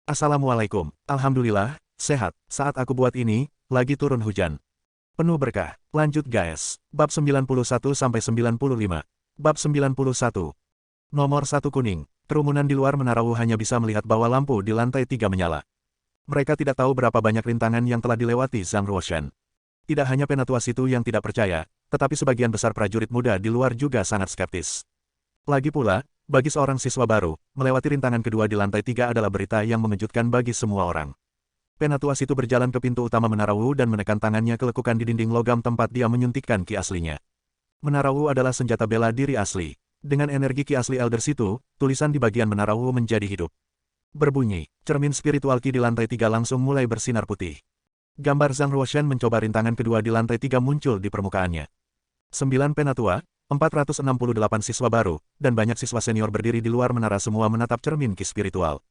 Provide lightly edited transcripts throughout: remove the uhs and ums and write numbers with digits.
Assalamualaikum. Alhamdulillah, sehat. Saat aku buat ini, lagi turun hujan. Penuh berkah. Lanjut guys. Bab 91-95. Bab 91. Nomor 1 kuning. Kerumunan di luar menara Wu hanya bisa melihat bahwa lampu di lantai 3 menyala. Mereka tidak tahu berapa banyak rintangan yang telah dilewati Zhang Ruoshan. Tidak hanya Penatua Situ yang tidak percaya, tetapi sebagian besar prajurit muda di luar juga sangat skeptis. Lagi pula, bagi seorang siswa baru, melewati rintangan kedua di lantai 3 adalah berita yang mengejutkan bagi semua orang. Penatua Situ berjalan ke pintu utama Menara Wu dan menekan tangannya ke lekukan di dinding logam tempat dia menyuntikkan ki aslinya. Menara Wu adalah senjata bela diri asli. Dengan energi ki asli Elder Situ, tulisan di bagian Menara Wu menjadi hidup. Berbunyi, cermin spiritual ki di lantai 3 langsung mulai bersinar putih. Gambar Zhang Ruoshan mencoba rintangan kedua di lantai 3 muncul di permukaannya. 9 penatua, 468 siswa baru, dan banyak siswa senior berdiri di luar menara semua menatap cermin ki spiritual.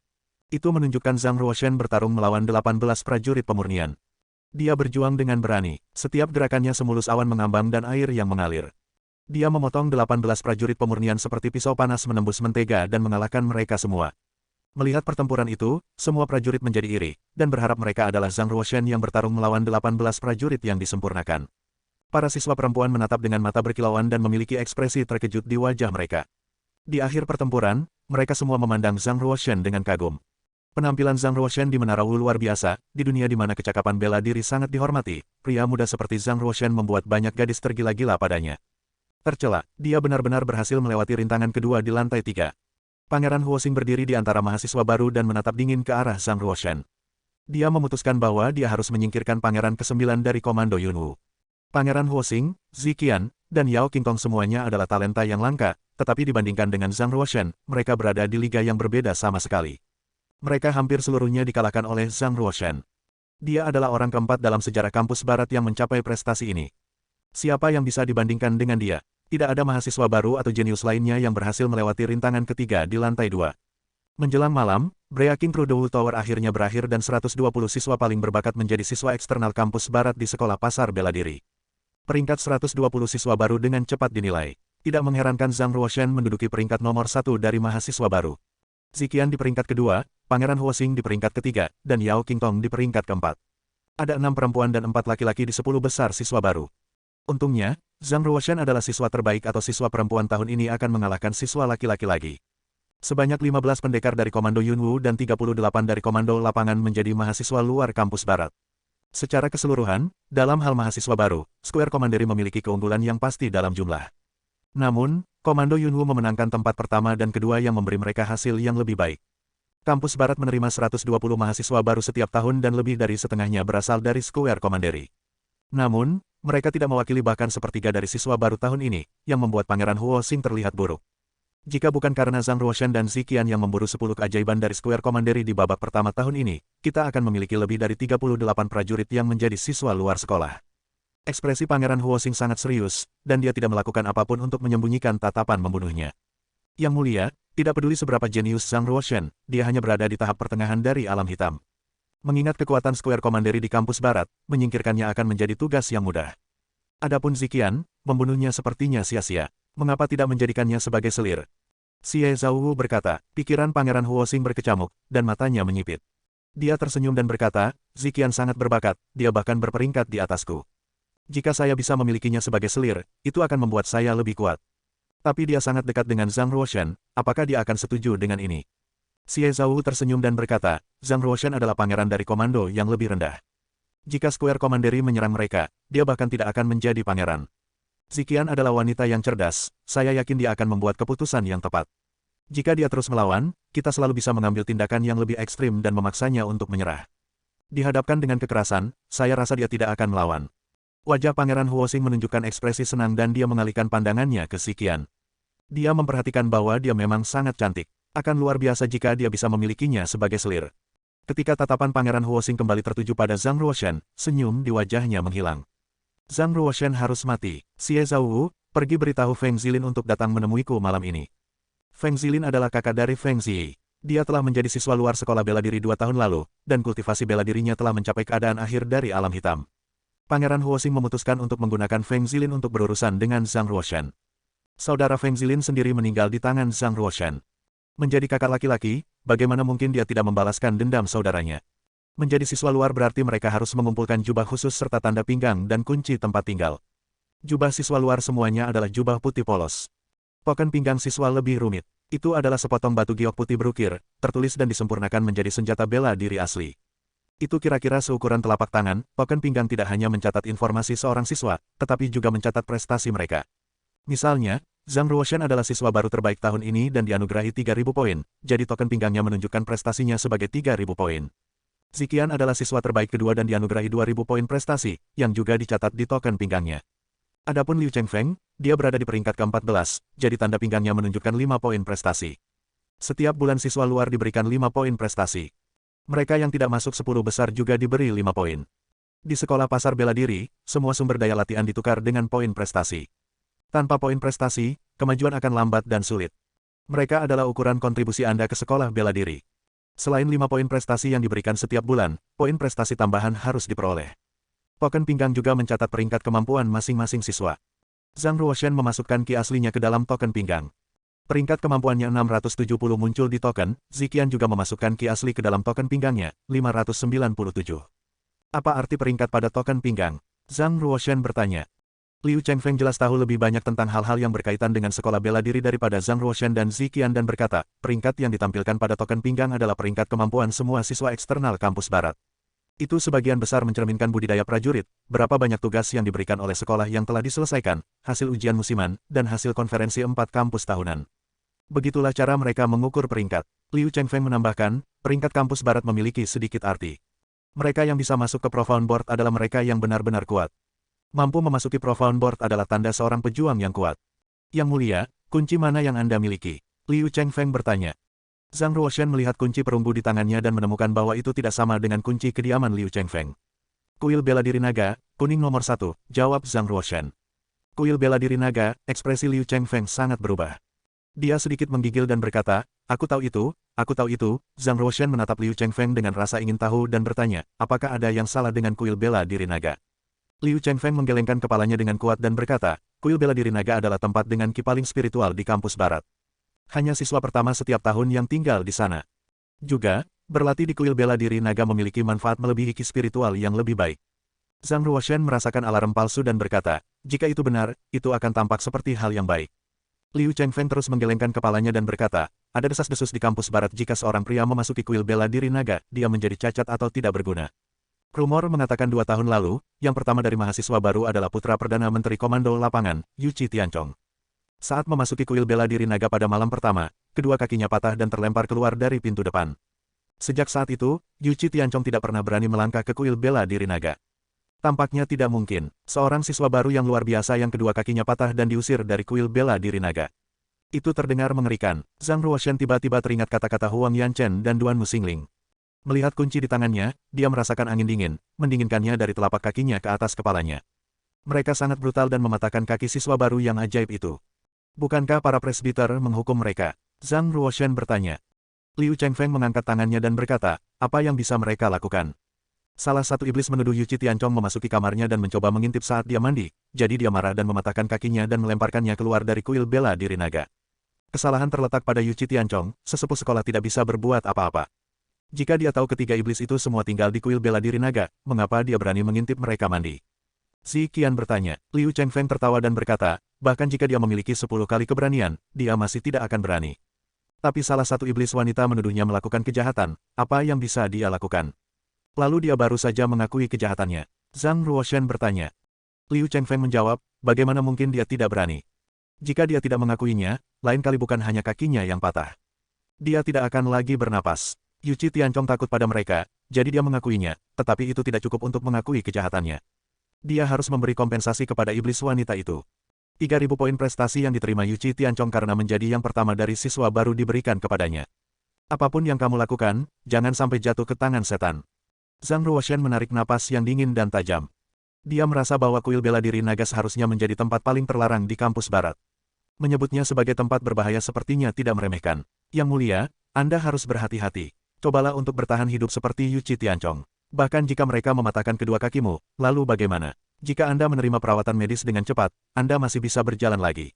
Itu menunjukkan Zhang Ruoshan bertarung melawan 18 prajurit pemurnian. Dia berjuang dengan berani, setiap gerakannya semulus awan mengambang dan air yang mengalir. Dia memotong 18 prajurit pemurnian seperti pisau panas menembus mentega dan mengalahkan mereka semua. Melihat pertempuran itu, semua prajurit menjadi iri, dan berharap mereka adalah Zhang Ruoshan yang bertarung melawan 18 prajurit yang disempurnakan. Para siswa perempuan menatap dengan mata berkilauan dan memiliki ekspresi terkejut di wajah mereka. Di akhir pertempuran, mereka semua memandang Zhang Ruoshan dengan kagum. Penampilan Zhang Ruoshan di Menara Wu luar biasa, di dunia di mana kecakapan bela diri sangat dihormati, pria muda seperti Zhang Ruoshan membuat banyak gadis tergila-gila padanya. Tercela, dia benar-benar berhasil melewati rintangan kedua di lantai 3. Pangeran Huoxing berdiri di antara mahasiswa baru dan menatap dingin ke arah Zhang Ruoshan. Dia memutuskan bahwa dia harus menyingkirkan Pangeran ke-9 dari Komando Yunwu. Pangeran Huoxing, Ziqian, dan Yao Qingtong semuanya adalah talenta yang langka, tetapi dibandingkan dengan Zhang Ruoshan, mereka berada di liga yang berbeda sama sekali. Mereka hampir seluruhnya dikalahkan oleh Zhang Ruoshan. Dia adalah orang keempat dalam sejarah kampus barat yang mencapai prestasi ini. Siapa yang bisa dibandingkan dengan dia? Tidak ada mahasiswa baru atau jenius lainnya yang berhasil melewati rintangan ketiga di lantai 2. Menjelang malam, Breaking Through the Wu Tower akhirnya berakhir dan 120 siswa paling berbakat menjadi siswa eksternal kampus barat di Sekolah Pasar Bela Diri. Peringkat 120 siswa baru dengan cepat dinilai. Tidak mengherankan Zhang Ruoshan menduduki peringkat nomor 1 dari mahasiswa baru. Ziqian di peringkat kedua, Pangeran Huoxing di peringkat ketiga, dan Yao Qingtong di peringkat keempat. Ada 6 perempuan dan 4 laki-laki di 10 besar siswa baru. Untungnya, Zhang Ruoshan adalah siswa terbaik atau siswa perempuan tahun ini akan mengalahkan siswa laki-laki lagi. Sebanyak 15 pendekar dari Komando Yunwu dan 38 dari Komando Lapangan menjadi mahasiswa luar kampus barat. Secara keseluruhan, dalam hal mahasiswa baru, Square Commandery memiliki keunggulan yang pasti dalam jumlah. Namun, Komando Yunwu memenangkan tempat pertama dan kedua yang memberi mereka hasil yang lebih baik. Kampus barat menerima 120 mahasiswa baru setiap tahun dan lebih dari setengahnya berasal dari Square Commandery. Namun, mereka tidak mewakili bahkan sepertiga dari siswa baru tahun ini, yang membuat Pangeran Huoxing terlihat buruk. Jika bukan karena Zhang Ruoshan dan Ziqian yang memburu 10 keajaiban dari Square Commandery di babak pertama tahun ini, kita akan memiliki lebih dari 38 prajurit yang menjadi siswa luar sekolah. Ekspresi Pangeran Huoxing sangat serius, dan dia tidak melakukan apapun untuk menyembunyikan tatapan membunuhnya. Yang mulia, tidak peduli seberapa jenius Zhang Ruoshan, dia hanya berada di tahap pertengahan dari alam hitam. Mengingat kekuatan Square Commandery di kampus barat, menyingkirkannya akan menjadi tugas yang mudah. Adapun Ziqian, membunuhnya sepertinya sia-sia. Mengapa tidak menjadikannya sebagai selir? Xie Zhaowu berkata, pikiran Pangeran Huoxing berkecamuk, dan matanya menyipit. Dia tersenyum dan berkata, Ziqian sangat berbakat, dia bahkan berperingkat di atasku. Jika saya bisa memilikinya sebagai selir, itu akan membuat saya lebih kuat. Tapi dia sangat dekat dengan Zhang Ruoshan, apakah dia akan setuju dengan ini? Xie Zhaowu tersenyum dan berkata, Zhang Ruoshan adalah pangeran dari komando yang lebih rendah. Jika Square Commandery menyerang mereka, dia bahkan tidak akan menjadi pangeran. Ziqian adalah wanita yang cerdas, saya yakin dia akan membuat keputusan yang tepat. Jika dia terus melawan, kita selalu bisa mengambil tindakan yang lebih ekstrim dan memaksanya untuk menyerah. Dihadapkan dengan kekerasan, saya rasa dia tidak akan melawan. Wajah Pangeran Huoxing menunjukkan ekspresi senang dan dia mengalihkan pandangannya ke Ziqian. Dia memperhatikan bahwa dia memang sangat cantik. Akan luar biasa jika dia bisa memilikinya sebagai selir. Ketika tatapan Pangeran Huoxing kembali tertuju pada Zhang Ruoshan, senyum di wajahnya menghilang. Zhang Ruoshan harus mati. Xie Zhaowu, pergi beritahu Feng Zilin untuk datang menemuiku malam ini. Feng Zilin adalah kakak dari Feng Ziyi. Dia telah menjadi siswa luar sekolah bela diri 2 tahun lalu, dan kultivasi bela dirinya telah mencapai keadaan akhir dari alam hitam. Pangeran Huoxing memutuskan untuk menggunakan Feng Zilin untuk berurusan dengan Zhang Ruoshan. Saudara Feng Zilin sendiri meninggal di tangan Zhang Ruoshan. Menjadi kakak laki-laki, bagaimana mungkin dia tidak membalaskan dendam saudaranya? Menjadi siswa luar berarti mereka harus mengumpulkan jubah khusus serta tanda pinggang dan kunci tempat tinggal. Jubah siswa luar semuanya adalah jubah putih polos. Token pinggang siswa lebih rumit. Itu adalah sepotong batu giok putih berukir, tertulis dan disempurnakan menjadi senjata bela diri asli. Itu kira-kira seukuran telapak tangan. Token pinggang tidak hanya mencatat informasi seorang siswa, tetapi juga mencatat prestasi mereka. Misalnya, Zhang Ruoshan adalah siswa baru terbaik tahun ini dan dianugerahi 3.000 poin, jadi token pinggangnya menunjukkan prestasinya sebagai 3.000 poin. Ziqian adalah siswa terbaik kedua dan dianugerahi 2.000 poin prestasi, yang juga dicatat di token pinggangnya. Adapun Liu Chengfeng, dia berada di peringkat ke-14, jadi tanda pinggangnya menunjukkan 5 poin prestasi. Setiap bulan siswa luar diberikan 5 poin prestasi. Mereka yang tidak masuk 10 besar juga diberi 5 poin. Di sekolah pasar bela diri, semua sumber daya latihan ditukar dengan poin prestasi. Tanpa poin prestasi, kemajuan akan lambat dan sulit. Mereka adalah ukuran kontribusi Anda ke sekolah bela diri. Selain 5 poin prestasi yang diberikan setiap bulan, poin prestasi tambahan harus diperoleh. Token pinggang juga mencatat peringkat kemampuan masing-masing siswa. Zhang Ruoshan memasukkan ki aslinya ke dalam token pinggang. Peringkat kemampuannya 670 muncul di token, Ziqian juga memasukkan ki asli ke dalam token pinggangnya, 597. Apa arti peringkat pada token pinggang? Zhang Ruoshan bertanya. Liu Chengfeng jelas tahu lebih banyak tentang hal-hal yang berkaitan dengan sekolah bela diri daripada Zhang Ruoshan dan Ziqian dan berkata, peringkat yang ditampilkan pada token pinggang adalah peringkat kemampuan semua siswa eksternal kampus barat. Itu sebagian besar mencerminkan budidaya prajurit, berapa banyak tugas yang diberikan oleh sekolah yang telah diselesaikan, hasil ujian musiman, dan hasil konferensi 4 kampus tahunan. Begitulah cara mereka mengukur peringkat. Liu Chengfeng menambahkan, peringkat kampus barat memiliki sedikit arti. Mereka yang bisa masuk ke Profound Board adalah mereka yang benar-benar kuat. Mampu memasuki Profound Board adalah tanda seorang pejuang yang kuat. Yang mulia, kunci mana yang Anda miliki? Liu Chengfeng bertanya. Zhang Ruoshan melihat kunci perunggu di tangannya dan menemukan bahwa itu tidak sama dengan kunci kediaman Liu Chengfeng. Kuil bela diri naga, kuning nomor 1, jawab Zhang Ruoshan. Kuil bela diri naga, ekspresi Liu Chengfeng sangat berubah. Dia sedikit menggigil dan berkata, aku tahu itu, aku tahu itu. Zhang Ruoshan menatap Liu Chengfeng dengan rasa ingin tahu dan bertanya, apakah ada yang salah dengan kuil bela diri naga? Liu Chengfeng menggelengkan kepalanya dengan kuat dan berkata, kuil bela diri naga adalah tempat dengan ki paling spiritual di kampus barat. Hanya siswa pertama setiap tahun yang tinggal di sana. Juga, berlatih di kuil bela diri naga memiliki manfaat melebihi ki spiritual yang lebih baik. Zhang Ruoshan merasakan alarm palsu dan berkata, jika itu benar, itu akan tampak seperti hal yang baik. Liu Chengfeng terus menggelengkan kepalanya dan berkata, ada desas-desus di kampus barat jika seorang pria memasuki kuil bela diri naga, dia menjadi cacat atau tidak berguna. Rumor mengatakan 2 tahun lalu, yang pertama dari mahasiswa baru adalah putra Perdana Menteri Komando Lapangan, Yu Chi Tianchong. Saat memasuki kuil bela diri naga pada malam pertama, kedua kakinya patah dan terlempar keluar dari pintu depan. Sejak saat itu, Yu Chi Tianchong tidak pernah berani melangkah ke kuil bela diri naga. Tampaknya tidak mungkin, seorang siswa baru yang luar biasa yang kedua kakinya patah dan diusir dari kuil bela diri naga. Itu terdengar mengerikan. Zhang Ruoshan tiba-tiba teringat kata-kata Huang Yanchen dan Duan Muxingling. Melihat kunci di tangannya, dia merasakan angin dingin, mendinginkannya dari telapak kakinya ke atas kepalanya. Mereka sangat brutal dan mematahkan kaki siswa baru yang ajaib itu. Bukankah para presbiter menghukum mereka? Zhang Ruoshan bertanya. Liu Chengfeng mengangkat tangannya dan berkata, apa yang bisa mereka lakukan? Salah satu iblis menuduh Yu Chi Tianchong memasuki kamarnya dan mencoba mengintip saat dia mandi, jadi dia marah dan mematahkan kakinya dan melemparkannya keluar dari kuil bela diri naga. Kesalahan terletak pada Yu Chi Tianchong, sesepuh sekolah tidak bisa berbuat apa-apa. Jika dia tahu ketiga iblis itu semua tinggal di kuil bela diri naga, mengapa dia berani mengintip mereka mandi? Ziqian bertanya. Liu Chengfeng tertawa dan berkata, bahkan jika dia memiliki 10 kali keberanian, dia masih tidak akan berani. Tapi salah satu iblis wanita menuduhnya melakukan kejahatan, apa yang bisa dia lakukan? Lalu dia baru saja mengakui kejahatannya. Zhang Ruoshan bertanya. Liu Chengfeng menjawab, bagaimana mungkin dia tidak berani? Jika dia tidak mengakuinya, lain kali bukan hanya kakinya yang patah. Dia tidak akan lagi bernapas. Yu Chi Tianchong takut pada mereka, jadi dia mengakuinya, tetapi itu tidak cukup untuk mengakui kejahatannya. Dia harus memberi kompensasi kepada iblis wanita itu. 3.000 poin prestasi yang diterima Yu Chi Tianchong karena menjadi yang pertama dari siswa baru diberikan kepadanya. Apapun yang kamu lakukan, jangan sampai jatuh ke tangan setan. Zhang Ruoshan menarik napas yang dingin dan tajam. Dia merasa bahwa kuil bela diri naga seharusnya menjadi tempat paling terlarang di kampus barat. Menyebutnya sebagai tempat berbahaya sepertinya tidak meremehkan. Yang mulia, Anda harus berhati-hati. Cobalah untuk bertahan hidup seperti Yu Chi Tianchong. Bahkan jika mereka mematahkan kedua kakimu, lalu bagaimana? Jika Anda menerima perawatan medis dengan cepat, Anda masih bisa berjalan lagi.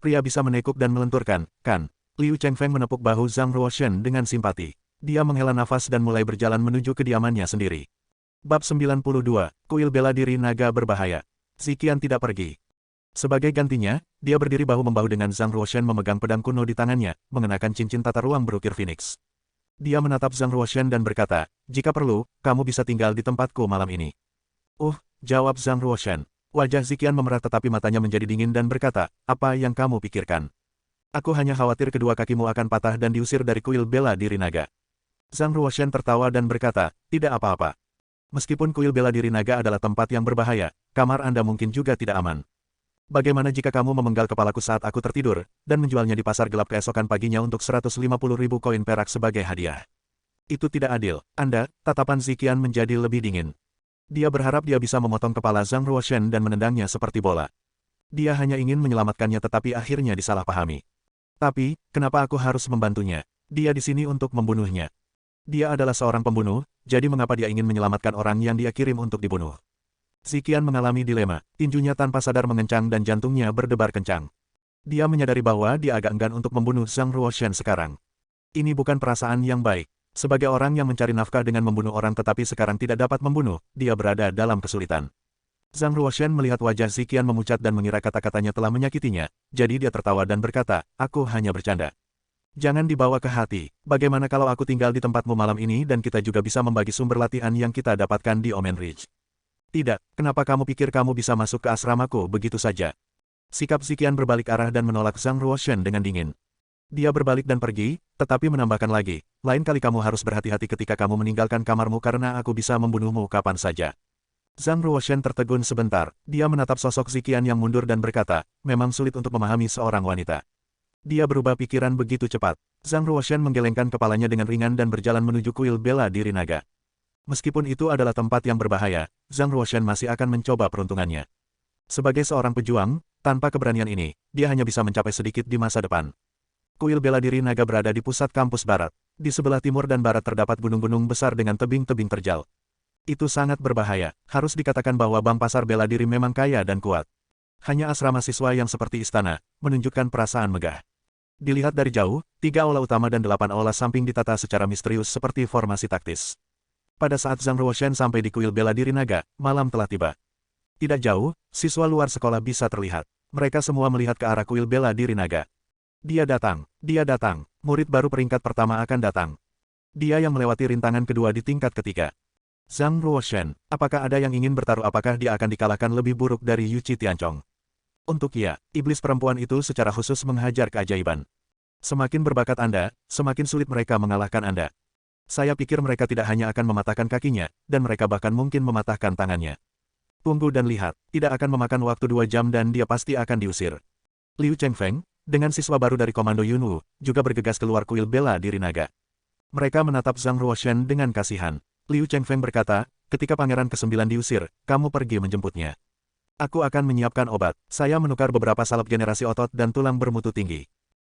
Pria bisa menekuk dan melenturkan, kan? Liu Chengfeng menepuk bahu Zhang Ruoshen dengan simpati. Dia menghela nafas dan mulai berjalan menuju kediamannya sendiri. Bab 92, Kuil Bela Diri Naga Berbahaya. Ziqian tidak pergi. Sebagai gantinya, dia berdiri bahu-membahu dengan Zhang Ruoshen memegang pedang kuno di tangannya, mengenakan cincin tata ruang berukir Phoenix. Dia menatap Zhang Ruoshen dan berkata, "Jika perlu, kamu bisa tinggal di tempatku malam ini." Jawab Zhang Ruoshen. Wajah Ziqian memerah tetapi matanya menjadi dingin dan berkata, "Apa yang kamu pikirkan? Aku hanya khawatir kedua kakimu akan patah dan diusir dari Kuil Bela Diri Naga." Zhang Ruoshen tertawa dan berkata, "Tidak apa-apa. Meskipun Kuil Bela Diri Naga adalah tempat yang berbahaya, kamar Anda mungkin juga tidak aman. Bagaimana jika kamu memenggal kepalaku saat aku tertidur, dan menjualnya di pasar gelap keesokan paginya untuk 150.000 koin perak sebagai hadiah? Itu tidak adil, Anda." Tatapan Ziqian menjadi lebih dingin. Dia berharap dia bisa memotong kepala Zhang Ruoshen dan menendangnya seperti bola. Dia hanya ingin menyelamatkannya tetapi akhirnya disalahpahami. "Tapi, kenapa aku harus membantunya? Dia di sini untuk membunuhnya. Dia adalah seorang pembunuh, jadi mengapa dia ingin menyelamatkan orang yang dia kirim untuk dibunuh?" Ziqian mengalami dilema, tinjunya tanpa sadar mengencang dan jantungnya berdebar kencang. Dia menyadari bahwa dia agak enggan untuk membunuh Zhang Ruoshen sekarang. Ini bukan perasaan yang baik. Sebagai orang yang mencari nafkah dengan membunuh orang tetapi sekarang tidak dapat membunuh, dia berada dalam kesulitan. Zhang Ruoshen melihat wajah Ziqian memucat dan mengira kata-katanya telah menyakitinya, jadi dia tertawa dan berkata, "Aku hanya bercanda. Jangan dibawa ke hati. Bagaimana kalau aku tinggal di tempatmu malam ini dan kita juga bisa membagi sumber latihan yang kita dapatkan di Omen Ridge?" "Tidak, kenapa kamu pikir kamu bisa masuk ke asramaku begitu saja?" Sikap Ziqian berbalik arah dan menolak Zhang Ruoshen dengan dingin. Dia berbalik dan pergi, tetapi menambahkan lagi, "Lain kali kamu harus berhati-hati ketika kamu meninggalkan kamarmu karena aku bisa membunuhmu kapan saja." Zhang Ruoshen tertegun sebentar, dia menatap sosok Ziqian yang mundur dan berkata, "Memang sulit untuk memahami seorang wanita." Dia berubah pikiran begitu cepat. Zhang Ruoshen menggelengkan kepalanya dengan ringan dan berjalan menuju Kuil Bela Diri Naga. Meskipun itu adalah tempat yang berbahaya, Zhang Ruoshen masih akan mencoba peruntungannya. Sebagai seorang pejuang, tanpa keberanian ini, dia hanya bisa mencapai sedikit di masa depan. Kuil Bela Diri Naga berada di pusat kampus barat. Di sebelah timur dan barat terdapat gunung-gunung besar dengan tebing-tebing terjal. Itu sangat berbahaya. Harus dikatakan bahwa Bank Pasar Bela Diri memang kaya dan kuat. Hanya asrama siswa yang seperti istana, menunjukkan perasaan megah. Dilihat dari jauh, 3 aula utama dan 8 aula samping ditata secara misterius seperti formasi taktis. Pada saat Zhang Ruoshen sampai di Kuil Bela Diri Naga, malam telah tiba. Tidak jauh, siswa luar sekolah bisa terlihat. Mereka semua melihat ke arah Kuil Bela Diri Naga. Dia datang, murid baru peringkat pertama akan datang. Dia yang melewati rintangan kedua di tingkat ketiga. Zhang Ruoshen, apakah ada yang ingin bertaruh apakah dia akan dikalahkan lebih buruk dari Yuchi Tianchong? Untuk ia, iblis perempuan itu secara khusus menghajar keajaiban. Semakin berbakat Anda, semakin sulit mereka mengalahkan Anda. Saya pikir mereka tidak hanya akan mematahkan kakinya, dan mereka bahkan mungkin mematahkan tangannya. Tunggu dan lihat, tidak akan memakan waktu 2 jam dan dia pasti akan diusir. Liu Chengfeng, dengan siswa baru dari Komando Yunwu, juga bergegas keluar Kuil Bela Diri Naga. Mereka menatap Zhang Ruoshen dengan kasihan. Liu Chengfeng berkata, "Ketika pangeran ke-9 diusir, kamu pergi menjemputnya. Aku akan menyiapkan obat. Saya menukar beberapa salep generasi otot dan tulang bermutu tinggi."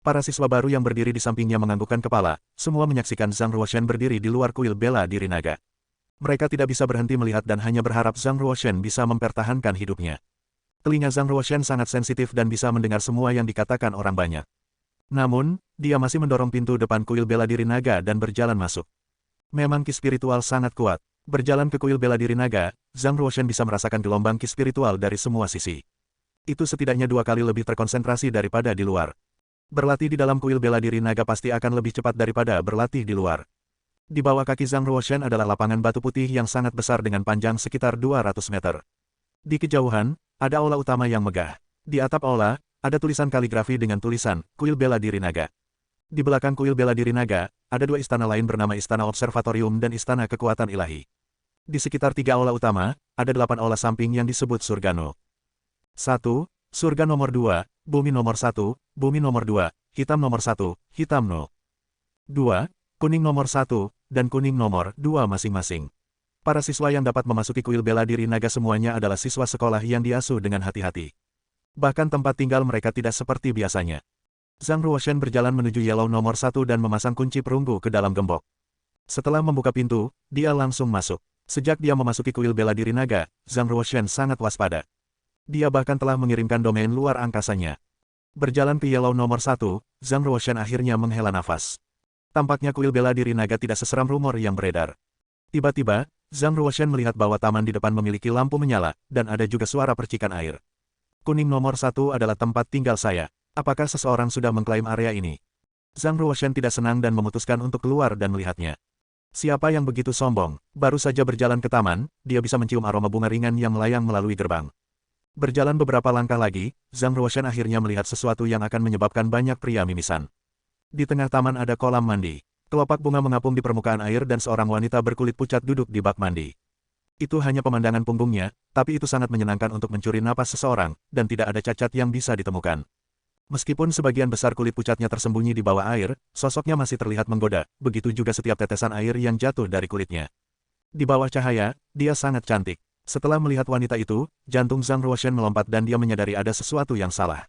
Para siswa baru yang berdiri di sampingnya menganggukkan kepala, semua menyaksikan Zhang Ruoshen berdiri di luar Kuil Bela Diri Naga. Mereka tidak bisa berhenti melihat dan hanya berharap Zhang Ruoshen bisa mempertahankan hidupnya. Telinga Zhang Ruoshen sangat sensitif dan bisa mendengar semua yang dikatakan orang banyak. Namun, dia masih mendorong pintu depan Kuil Bela Diri Naga dan berjalan masuk. Memang ki spiritual sangat kuat. Berjalan ke Kuil Bela Diri Naga, Zhang Ruoshen bisa merasakan gelombang ki spiritual dari semua sisi. Itu setidaknya 2 kali lebih terkonsentrasi daripada di luar. Berlatih di dalam Kuil Bela Diri Naga pasti akan lebih cepat daripada berlatih di luar. Di bawah kaki Zhang Ruoshen adalah lapangan batu putih yang sangat besar dengan panjang sekitar 200 meter. Di kejauhan, ada aula utama yang megah. Di atap aula, ada tulisan kaligrafi dengan tulisan, Kuil Bela Diri Naga. Di belakang Kuil Bela Diri Naga, ada 2 istana lain bernama Istana Observatorium dan Istana Kekuatan Ilahi. Di sekitar 3 aula utama, ada 8 aula samping yang disebut Surgano. 1. Surga nomor 2, Bumi nomor 1, Bumi nomor 2, Hitam nomor 1, Hitam 0. 2. Kuning nomor 1, dan Kuning nomor 2 masing-masing. Para siswa yang dapat memasuki Kuil Bela Diri Naga semuanya adalah siswa sekolah yang diasuh dengan hati-hati. Bahkan tempat tinggal mereka tidak seperti biasanya. Zhang Ruoshen berjalan menuju Yellow nomor 1 dan memasang kunci perunggu ke dalam gembok. Setelah membuka pintu, dia langsung masuk. Sejak dia memasuki Kuil Bela Diri Naga, Zhang Ruoshen sangat waspada. Dia bahkan telah mengirimkan domain luar angkasanya. Berjalan ke Yellow nomor 1, Zhang Ruoshan akhirnya menghela nafas. Tampaknya kuil bela diri naga tidak seseram rumor yang beredar. Tiba-tiba, Zhang Ruoshan melihat bahwa taman di depan memiliki lampu menyala, dan ada juga suara percikan air. Kuning nomor 1 adalah tempat tinggal saya. Apakah seseorang sudah mengklaim area ini? Zhang Ruoshan tidak senang dan memutuskan untuk keluar dan melihatnya. Siapa yang begitu sombong? Baru saja berjalan ke taman, dia bisa mencium aroma bunga ringan yang melayang melalui gerbang. Berjalan beberapa langkah lagi, Zhang Ruoshan akhirnya melihat sesuatu yang akan menyebabkan banyak pria mimisan. Di tengah taman ada kolam mandi. Kelopak bunga mengapung di permukaan air dan seorang wanita berkulit pucat duduk di bak mandi. Itu hanya pemandangan punggungnya, tapi itu sangat menyenangkan untuk mencuri napas seseorang, dan tidak ada cacat yang bisa ditemukan. Meskipun sebagian besar kulit pucatnya tersembunyi di bawah air, sosoknya masih terlihat menggoda, begitu juga setiap tetesan air yang jatuh dari kulitnya. Di bawah cahaya, dia sangat cantik. Setelah melihat wanita itu, jantung Zhang Ruoshan melompat dan dia menyadari ada sesuatu yang salah.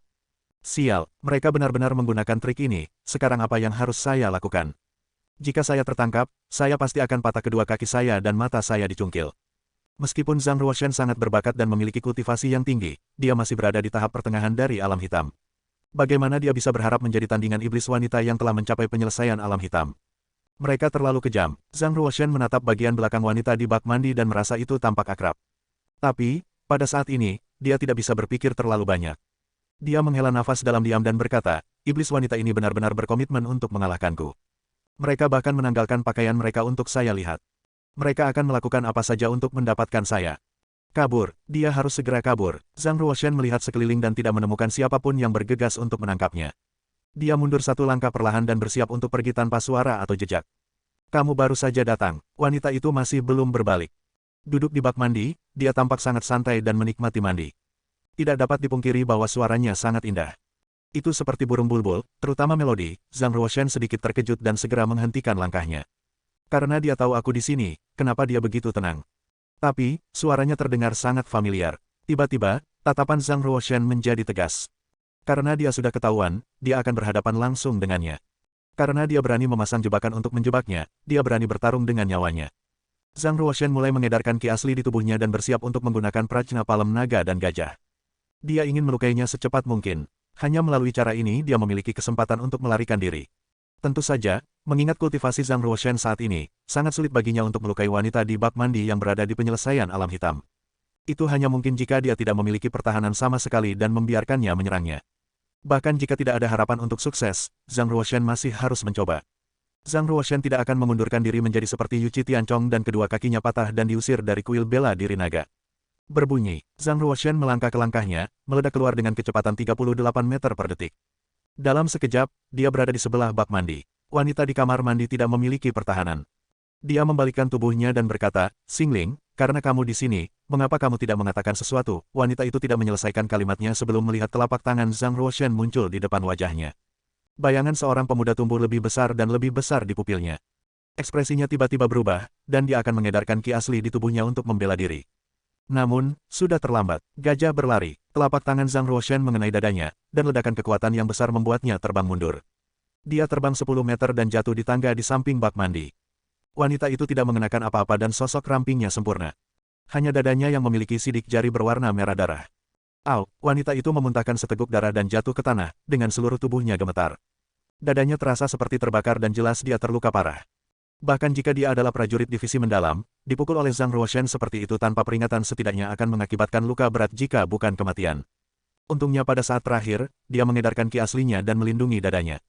Sial, mereka benar-benar menggunakan trik ini, sekarang apa yang harus saya lakukan? Jika saya tertangkap, saya pasti akan patah kedua kaki saya dan mata saya dicungkil. Meskipun Zhang Ruoshan sangat berbakat dan memiliki kultivasi yang tinggi, dia masih berada di tahap pertengahan dari alam hitam. Bagaimana dia bisa berharap menjadi tandingan iblis wanita yang telah mencapai penyelesaian alam hitam? Mereka terlalu kejam. Zhang Ruoshan menatap bagian belakang wanita di bak mandi dan merasa itu tampak akrab. Tapi, pada saat ini, dia tidak bisa berpikir terlalu banyak. Dia menghela nafas dalam diam dan berkata, iblis wanita ini benar-benar berkomitmen untuk mengalahkanku. Mereka bahkan menanggalkan pakaian mereka untuk saya lihat. Mereka akan melakukan apa saja untuk mendapatkan saya. Kabur, dia harus segera kabur. Zhang Ruoshan melihat sekeliling dan tidak menemukan siapapun yang bergegas untuk menangkapnya. Dia mundur satu langkah perlahan dan bersiap untuk pergi tanpa suara atau jejak. Kamu baru saja datang, wanita itu masih belum berbalik. Duduk di bak mandi, dia tampak sangat santai dan menikmati mandi. Tidak dapat dipungkiri bahwa suaranya sangat indah. Itu seperti burung bulbul, terutama melodi. Zhang Ruoshan sedikit terkejut dan segera menghentikan langkahnya. Karena dia tahu aku di sini, kenapa dia begitu tenang? Tapi, suaranya terdengar sangat familiar. Tiba-tiba, tatapan Zhang Ruoshan menjadi tegas. Karena dia sudah ketahuan, dia akan berhadapan langsung dengannya. Karena dia berani memasang jebakan untuk menjebaknya, dia berani bertarung dengan nyawanya. Zhang Ruoshan mulai mengedarkan ki asli di tubuhnya dan bersiap untuk menggunakan prajna palem naga dan gajah. Dia ingin melukainya secepat mungkin. Hanya melalui cara ini dia memiliki kesempatan untuk melarikan diri. Tentu saja, mengingat kultivasi Zhang Ruoshan saat ini, sangat sulit baginya untuk melukai wanita di bak mandi yang berada di penyelesaian alam hitam. Itu hanya mungkin jika dia tidak memiliki pertahanan sama sekali dan membiarkannya menyerangnya. Bahkan jika tidak ada harapan untuk sukses, Zhang Ruoshan masih harus mencoba. Zhang Ruoshan tidak akan mengundurkan diri menjadi seperti Yu Qi Tianchong dan kedua kakinya patah dan diusir dari kuil bela diri naga. Berbunyi, Zhang Ruoshan melangkah ke langkahnya, meledak keluar dengan kecepatan 38 meter per detik. Dalam sekejap, dia berada di sebelah bak mandi. Wanita di kamar mandi tidak memiliki pertahanan. Dia membalikkan tubuhnya dan berkata, Xingling, karena kamu di sini, mengapa kamu tidak mengatakan sesuatu? Wanita itu tidak menyelesaikan kalimatnya sebelum melihat telapak tangan Zhang Ruoshan muncul di depan wajahnya. Bayangan seorang pemuda tumbuh lebih besar dan lebih besar di pupilnya. Ekspresinya tiba-tiba berubah, dan dia akan mengedarkan ki asli di tubuhnya untuk membela diri. Namun, sudah terlambat. Gajah berlari. Telapak tangan Zhang Ruoshan mengenai dadanya, dan ledakan kekuatan yang besar membuatnya terbang mundur. Dia terbang 10 meter dan jatuh di tangga di samping bak mandi. Wanita itu tidak mengenakan apa-apa dan sosok rampingnya sempurna. Hanya dadanya yang memiliki sidik jari berwarna merah darah. Au, wanita itu memuntahkan seteguk darah dan jatuh ke tanah, dengan seluruh tubuhnya gemetar. Dadanya terasa seperti terbakar dan jelas dia terluka parah. Bahkan jika dia adalah prajurit divisi mendalam, dipukul oleh Zhang Ruoshan seperti itu tanpa peringatan setidaknya akan mengakibatkan luka berat jika bukan kematian. Untungnya pada saat terakhir, dia mengedarkan ki aslinya dan melindungi dadanya.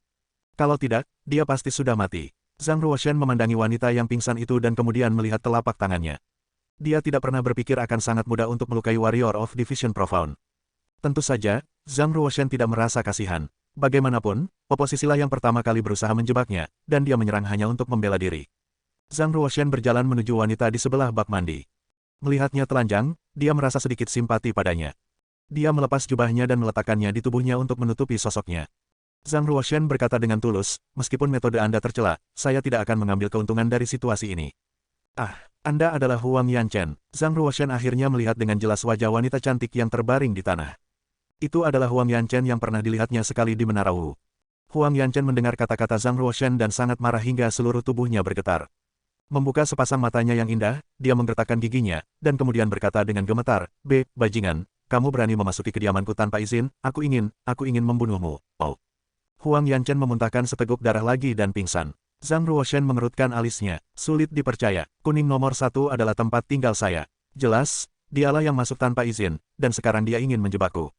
Kalau tidak, dia pasti sudah mati. Zhang Ruoshan memandangi wanita yang pingsan itu dan kemudian melihat telapak tangannya. Dia tidak pernah berpikir akan sangat mudah untuk melukai Warrior of Division Profound. Tentu saja, Zhang Ruoshan tidak merasa kasihan. Bagaimanapun, oposisilah yang pertama kali berusaha menjebaknya, dan dia menyerang hanya untuk membela diri. Zhang Ruoshan berjalan menuju wanita di sebelah bak mandi. Melihatnya telanjang, dia merasa sedikit simpati padanya. Dia melepas jubahnya dan meletakkannya di tubuhnya untuk menutupi sosoknya. Zhang Ruoshan berkata dengan tulus, meskipun metode Anda tercela, saya tidak akan mengambil keuntungan dari situasi ini. Ah, Anda adalah Huang Yanchen. Zhang Ruoshan akhirnya melihat dengan jelas wajah wanita cantik yang terbaring di tanah. Itu adalah Huang Yanchen yang pernah dilihatnya sekali di Menara Wu. Huang Yanchen mendengar kata-kata Zhang Ruoshan dan sangat marah hingga seluruh tubuhnya bergetar. Membuka sepasang matanya yang indah, dia menggertakkan giginya, dan kemudian berkata dengan gemetar, bajingan, kamu berani memasuki kediamanku tanpa izin, aku ingin membunuhmu. Oh. Huang Yanchen memuntahkan seteguk darah lagi dan pingsan. Zhang Ruoshan mengerutkan alisnya. Sulit dipercaya, kuning nomor 1 adalah tempat tinggal saya. Jelas, dialah yang masuk tanpa izin, dan sekarang dia ingin menjebakku.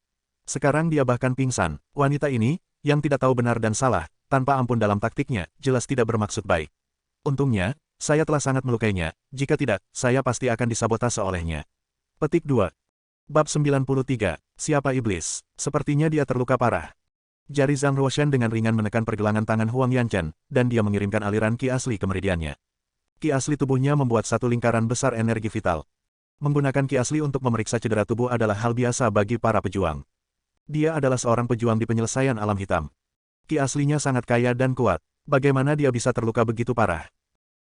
Sekarang dia bahkan pingsan. Wanita ini, yang tidak tahu benar dan salah, tanpa ampun dalam taktiknya, jelas tidak bermaksud baik. Untungnya, saya telah sangat melukainya, jika tidak, saya pasti akan disabotase olehnya. Petik 2. Bab 93, Siapa Iblis? Sepertinya dia terluka parah. Jari Zhang Ruoshan dengan ringan menekan pergelangan tangan Huang Yanchen, dan dia mengirimkan aliran ki asli ke meridiannya. Ki asli tubuhnya membuat satu lingkaran besar energi vital. Menggunakan ki asli untuk memeriksa cedera tubuh adalah hal biasa bagi para pejuang. Dia adalah seorang pejuang di penyelesaian alam hitam. Ki aslinya sangat kaya dan kuat. Bagaimana dia bisa terluka begitu parah?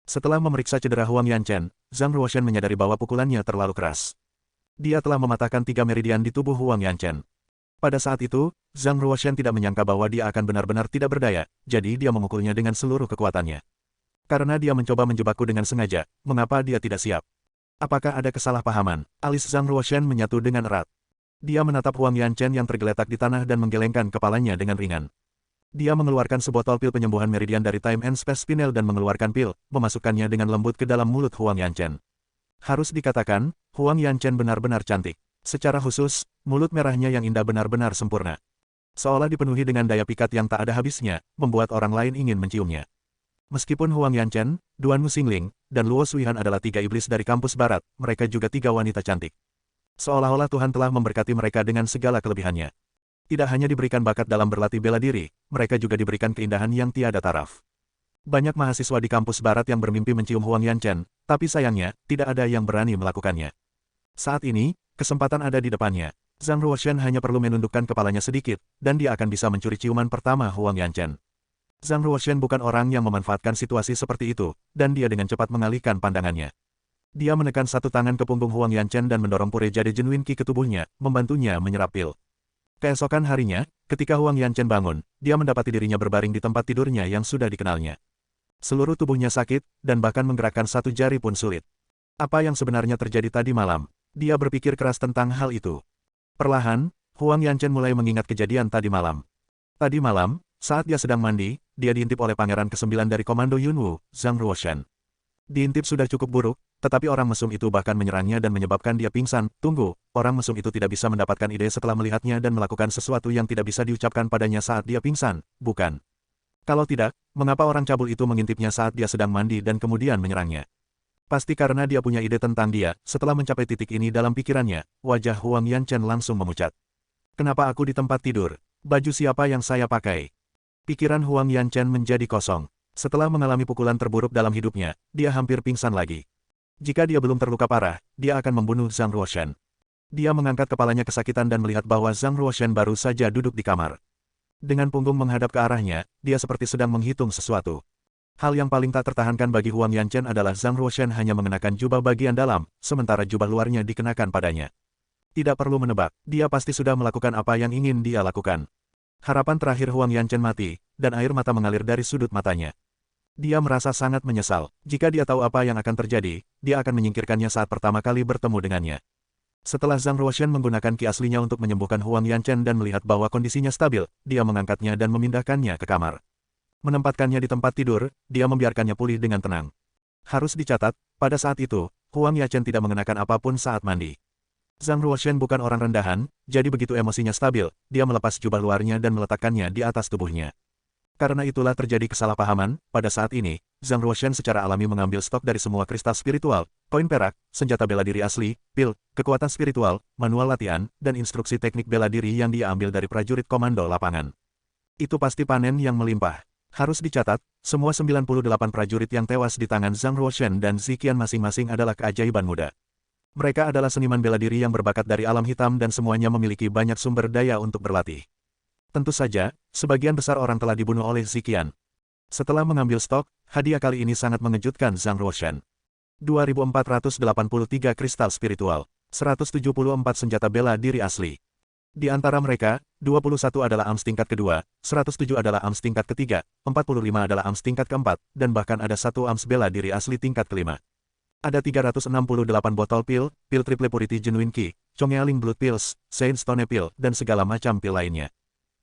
Setelah memeriksa cedera Huang Yanchen, Zhang Ruoshan menyadari bahwa pukulannya terlalu keras. Dia telah mematahkan 3 meridian di tubuh Huang Yanchen. Pada saat itu, Zhang Ruoshan tidak menyangka bahwa dia akan benar-benar tidak berdaya, jadi dia memukulnya dengan seluruh kekuatannya. Karena dia mencoba menjebakku dengan sengaja, mengapa dia tidak siap? Apakah ada kesalahpahaman? Alis Zhang Ruoshan menyatu dengan erat. Dia menatap Huang Yanchen yang tergeletak di tanah dan menggelengkan kepalanya dengan ringan. Dia mengeluarkan sebotol pil penyembuhan meridian dari Time and Space Spinel dan mengeluarkan pil, memasukkannya dengan lembut ke dalam mulut Huang Yanchen. Harus dikatakan, Huang Yanchen benar-benar cantik. Secara khusus, mulut merahnya yang indah benar-benar sempurna. Seolah dipenuhi dengan daya pikat yang tak ada habisnya, membuat orang lain ingin menciumnya. Meskipun Huang Yanchen, Duan Muxingling, dan Luo Suihan adalah 3 iblis dari kampus barat, mereka juga 3 wanita cantik. Seolah-olah Tuhan telah memberkati mereka dengan segala kelebihannya. Tidak hanya diberikan bakat dalam berlatih bela diri, mereka juga diberikan keindahan yang tiada taraf. Banyak mahasiswa di kampus barat yang bermimpi mencium Huang Yanchen, tapi sayangnya, tidak ada yang berani melakukannya. Saat ini, kesempatan ada di depannya. Zhang Ruoshan hanya perlu menundukkan kepalanya sedikit, dan dia akan bisa mencuri ciuman pertama Huang Yanchen. Zhang Ruoshan bukan orang yang memanfaatkan situasi seperti itu, dan dia dengan cepat mengalihkan pandangannya. Dia menekan satu tangan ke punggung Huang Yanchen dan mendorong pure jade genuine ki ke tubuhnya, membantunya menyerap pil. Keesokan harinya, ketika Huang Yanchen bangun, dia mendapati dirinya berbaring di tempat tidurnya yang sudah dikenalnya. Seluruh tubuhnya sakit, dan bahkan menggerakkan satu jari pun sulit. Apa yang sebenarnya terjadi tadi malam? Dia berpikir keras tentang hal itu. Perlahan, Huang Yanchen mulai mengingat kejadian tadi malam. Tadi malam, saat dia sedang mandi, dia diintip oleh pangeran ke-9 dari Komando Yunwu, Zhang Ruoshan. Diintip sudah cukup buruk, tetapi orang mesum itu bahkan menyerangnya dan menyebabkan dia pingsan. Tunggu, orang mesum itu tidak bisa mendapatkan ide setelah melihatnya dan melakukan sesuatu yang tidak bisa diucapkan padanya saat dia pingsan, bukan? Kalau tidak, mengapa orang cabul itu mengintipnya saat dia sedang mandi dan kemudian menyerangnya? Pasti karena dia punya ide tentang dia. Setelah mencapai titik ini dalam pikirannya, wajah Huang Yanchen langsung memucat. Kenapa aku di tempat tidur? Baju siapa yang saya pakai? Pikiran Huang Yanchen menjadi kosong. Setelah mengalami pukulan terburuk dalam hidupnya, dia hampir pingsan lagi. Jika dia belum terluka parah, dia akan membunuh Zhang Ruoshan. Dia mengangkat kepalanya kesakitan dan melihat bahwa Zhang Ruoshan baru saja duduk di kamar. Dengan punggung menghadap ke arahnya, dia seperti sedang menghitung sesuatu. Hal yang paling tak tertahankan bagi Huang Yanchen adalah Zhang Ruoshan hanya mengenakan jubah bagian dalam, sementara jubah luarnya dikenakan padanya. Tidak perlu menebak, dia pasti sudah melakukan apa yang ingin dia lakukan. Harapan terakhir Huang Yanchen mati, dan air mata mengalir dari sudut matanya. Dia merasa sangat menyesal. Jika dia tahu apa yang akan terjadi, dia akan menyingkirkannya saat pertama kali bertemu dengannya. Setelah Zhang Ruoshan menggunakan ki aslinya untuk menyembuhkan Huang Yanchen dan melihat bahwa kondisinya stabil, dia mengangkatnya dan memindahkannya ke kamar. Menempatkannya di tempat tidur, dia membiarkannya pulih dengan tenang. Harus dicatat, pada saat itu, Huang Yanchen tidak mengenakan apapun saat mandi. Zhang Ruoshan bukan orang rendahan, jadi begitu emosinya stabil, dia melepas jubah luarnya dan meletakkannya di atas tubuhnya. Karena itulah terjadi kesalahpahaman. Pada saat ini, Zhang Ruoshan secara alami mengambil stok dari semua kristal spiritual, koin perak, senjata bela diri asli, pil, kekuatan spiritual, manual latihan, dan instruksi teknik bela diri yang dia ambil dari prajurit komando lapangan. Itu pasti panen yang melimpah. Harus dicatat, semua 98 prajurit yang tewas di tangan Zhang Ruoshan dan Ziqian masing-masing adalah keajaiban muda. Mereka adalah seniman bela diri yang berbakat dari alam hitam dan semuanya memiliki banyak sumber daya untuk berlatih. Tentu saja, sebagian besar orang telah dibunuh oleh Ziqian. Setelah mengambil stok, hadiah kali ini sangat mengejutkan Zhang Ruoshan. 2483 kristal spiritual, 174 senjata bela diri asli. Di antara mereka, 21 adalah AMS tingkat kedua, 107 adalah AMS tingkat ketiga, 45 adalah AMS tingkat keempat, dan bahkan ada satu AMS bela diri asli tingkat kelima. Ada 368 botol pil Triple Purity Genuine Qi, Chongqing Blood Pills, Saint Stone Pill, dan segala macam pil lainnya.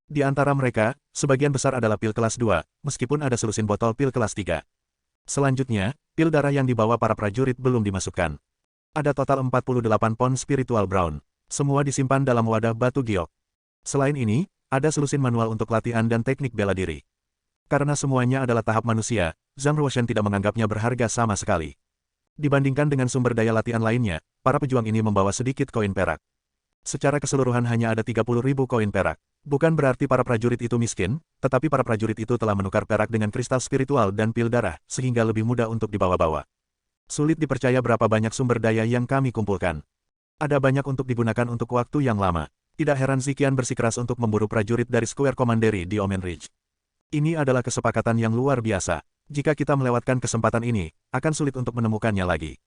Di antara mereka, sebagian besar adalah pil kelas 2, meskipun ada selusin botol pil kelas 3. Selanjutnya, pil darah yang dibawa para prajurit belum dimasukkan. Ada total 48 pon spiritual brown. Semua disimpan dalam wadah batu giok. Selain ini, ada selusin manual untuk latihan dan teknik bela diri. Karena semuanya adalah tahap manusia, Zhang Ruoshan tidak menganggapnya berharga sama sekali. Dibandingkan dengan sumber daya latihan lainnya, para pejuang ini membawa sedikit koin perak. Secara keseluruhan hanya ada 30.000 koin perak. Bukan berarti para prajurit itu miskin, tetapi para prajurit itu telah menukar perak dengan kristal spiritual dan pil darah, sehingga lebih mudah untuk dibawa-bawa. Sulit dipercaya berapa banyak sumber daya yang kami kumpulkan. Ada banyak untuk digunakan untuk waktu yang lama. Tidak heran Ziqian bersikeras untuk memburu prajurit dari Square Commandery di Omen Ridge. Ini adalah kesepakatan yang luar biasa. Jika kita melewatkan kesempatan ini, akan sulit untuk menemukannya lagi.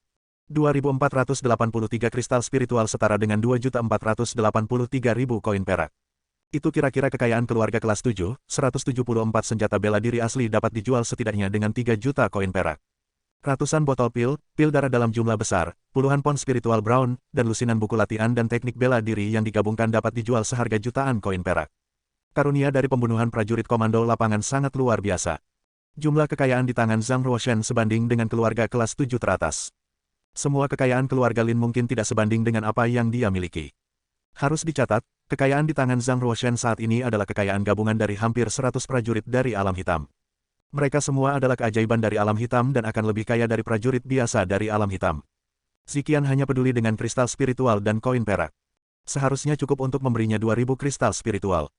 2.483 kristal spiritual setara dengan 2.483.000 koin perak. Itu kira-kira kekayaan keluarga kelas 7, 174 senjata bela diri asli dapat dijual setidaknya dengan 3 juta koin perak. Ratusan botol pil darah dalam jumlah besar, puluhan pon spiritual brown, dan lusinan buku latihan dan teknik bela diri yang digabungkan dapat dijual seharga jutaan koin perak. Karunia dari pembunuhan prajurit komando lapangan sangat luar biasa. Jumlah kekayaan di tangan Zhang Ruoshan sebanding dengan keluarga kelas 7 teratas. Semua kekayaan keluarga Lin mungkin tidak sebanding dengan apa yang dia miliki. Harus dicatat, kekayaan di tangan Zhang Ruoshan saat ini adalah kekayaan gabungan dari hampir 100 prajurit dari alam hitam. Mereka semua adalah keajaiban dari alam hitam dan akan lebih kaya dari prajurit biasa dari alam hitam. Ziqian hanya peduli dengan kristal spiritual dan koin perak. Seharusnya cukup untuk memberinya 2.000 kristal spiritual.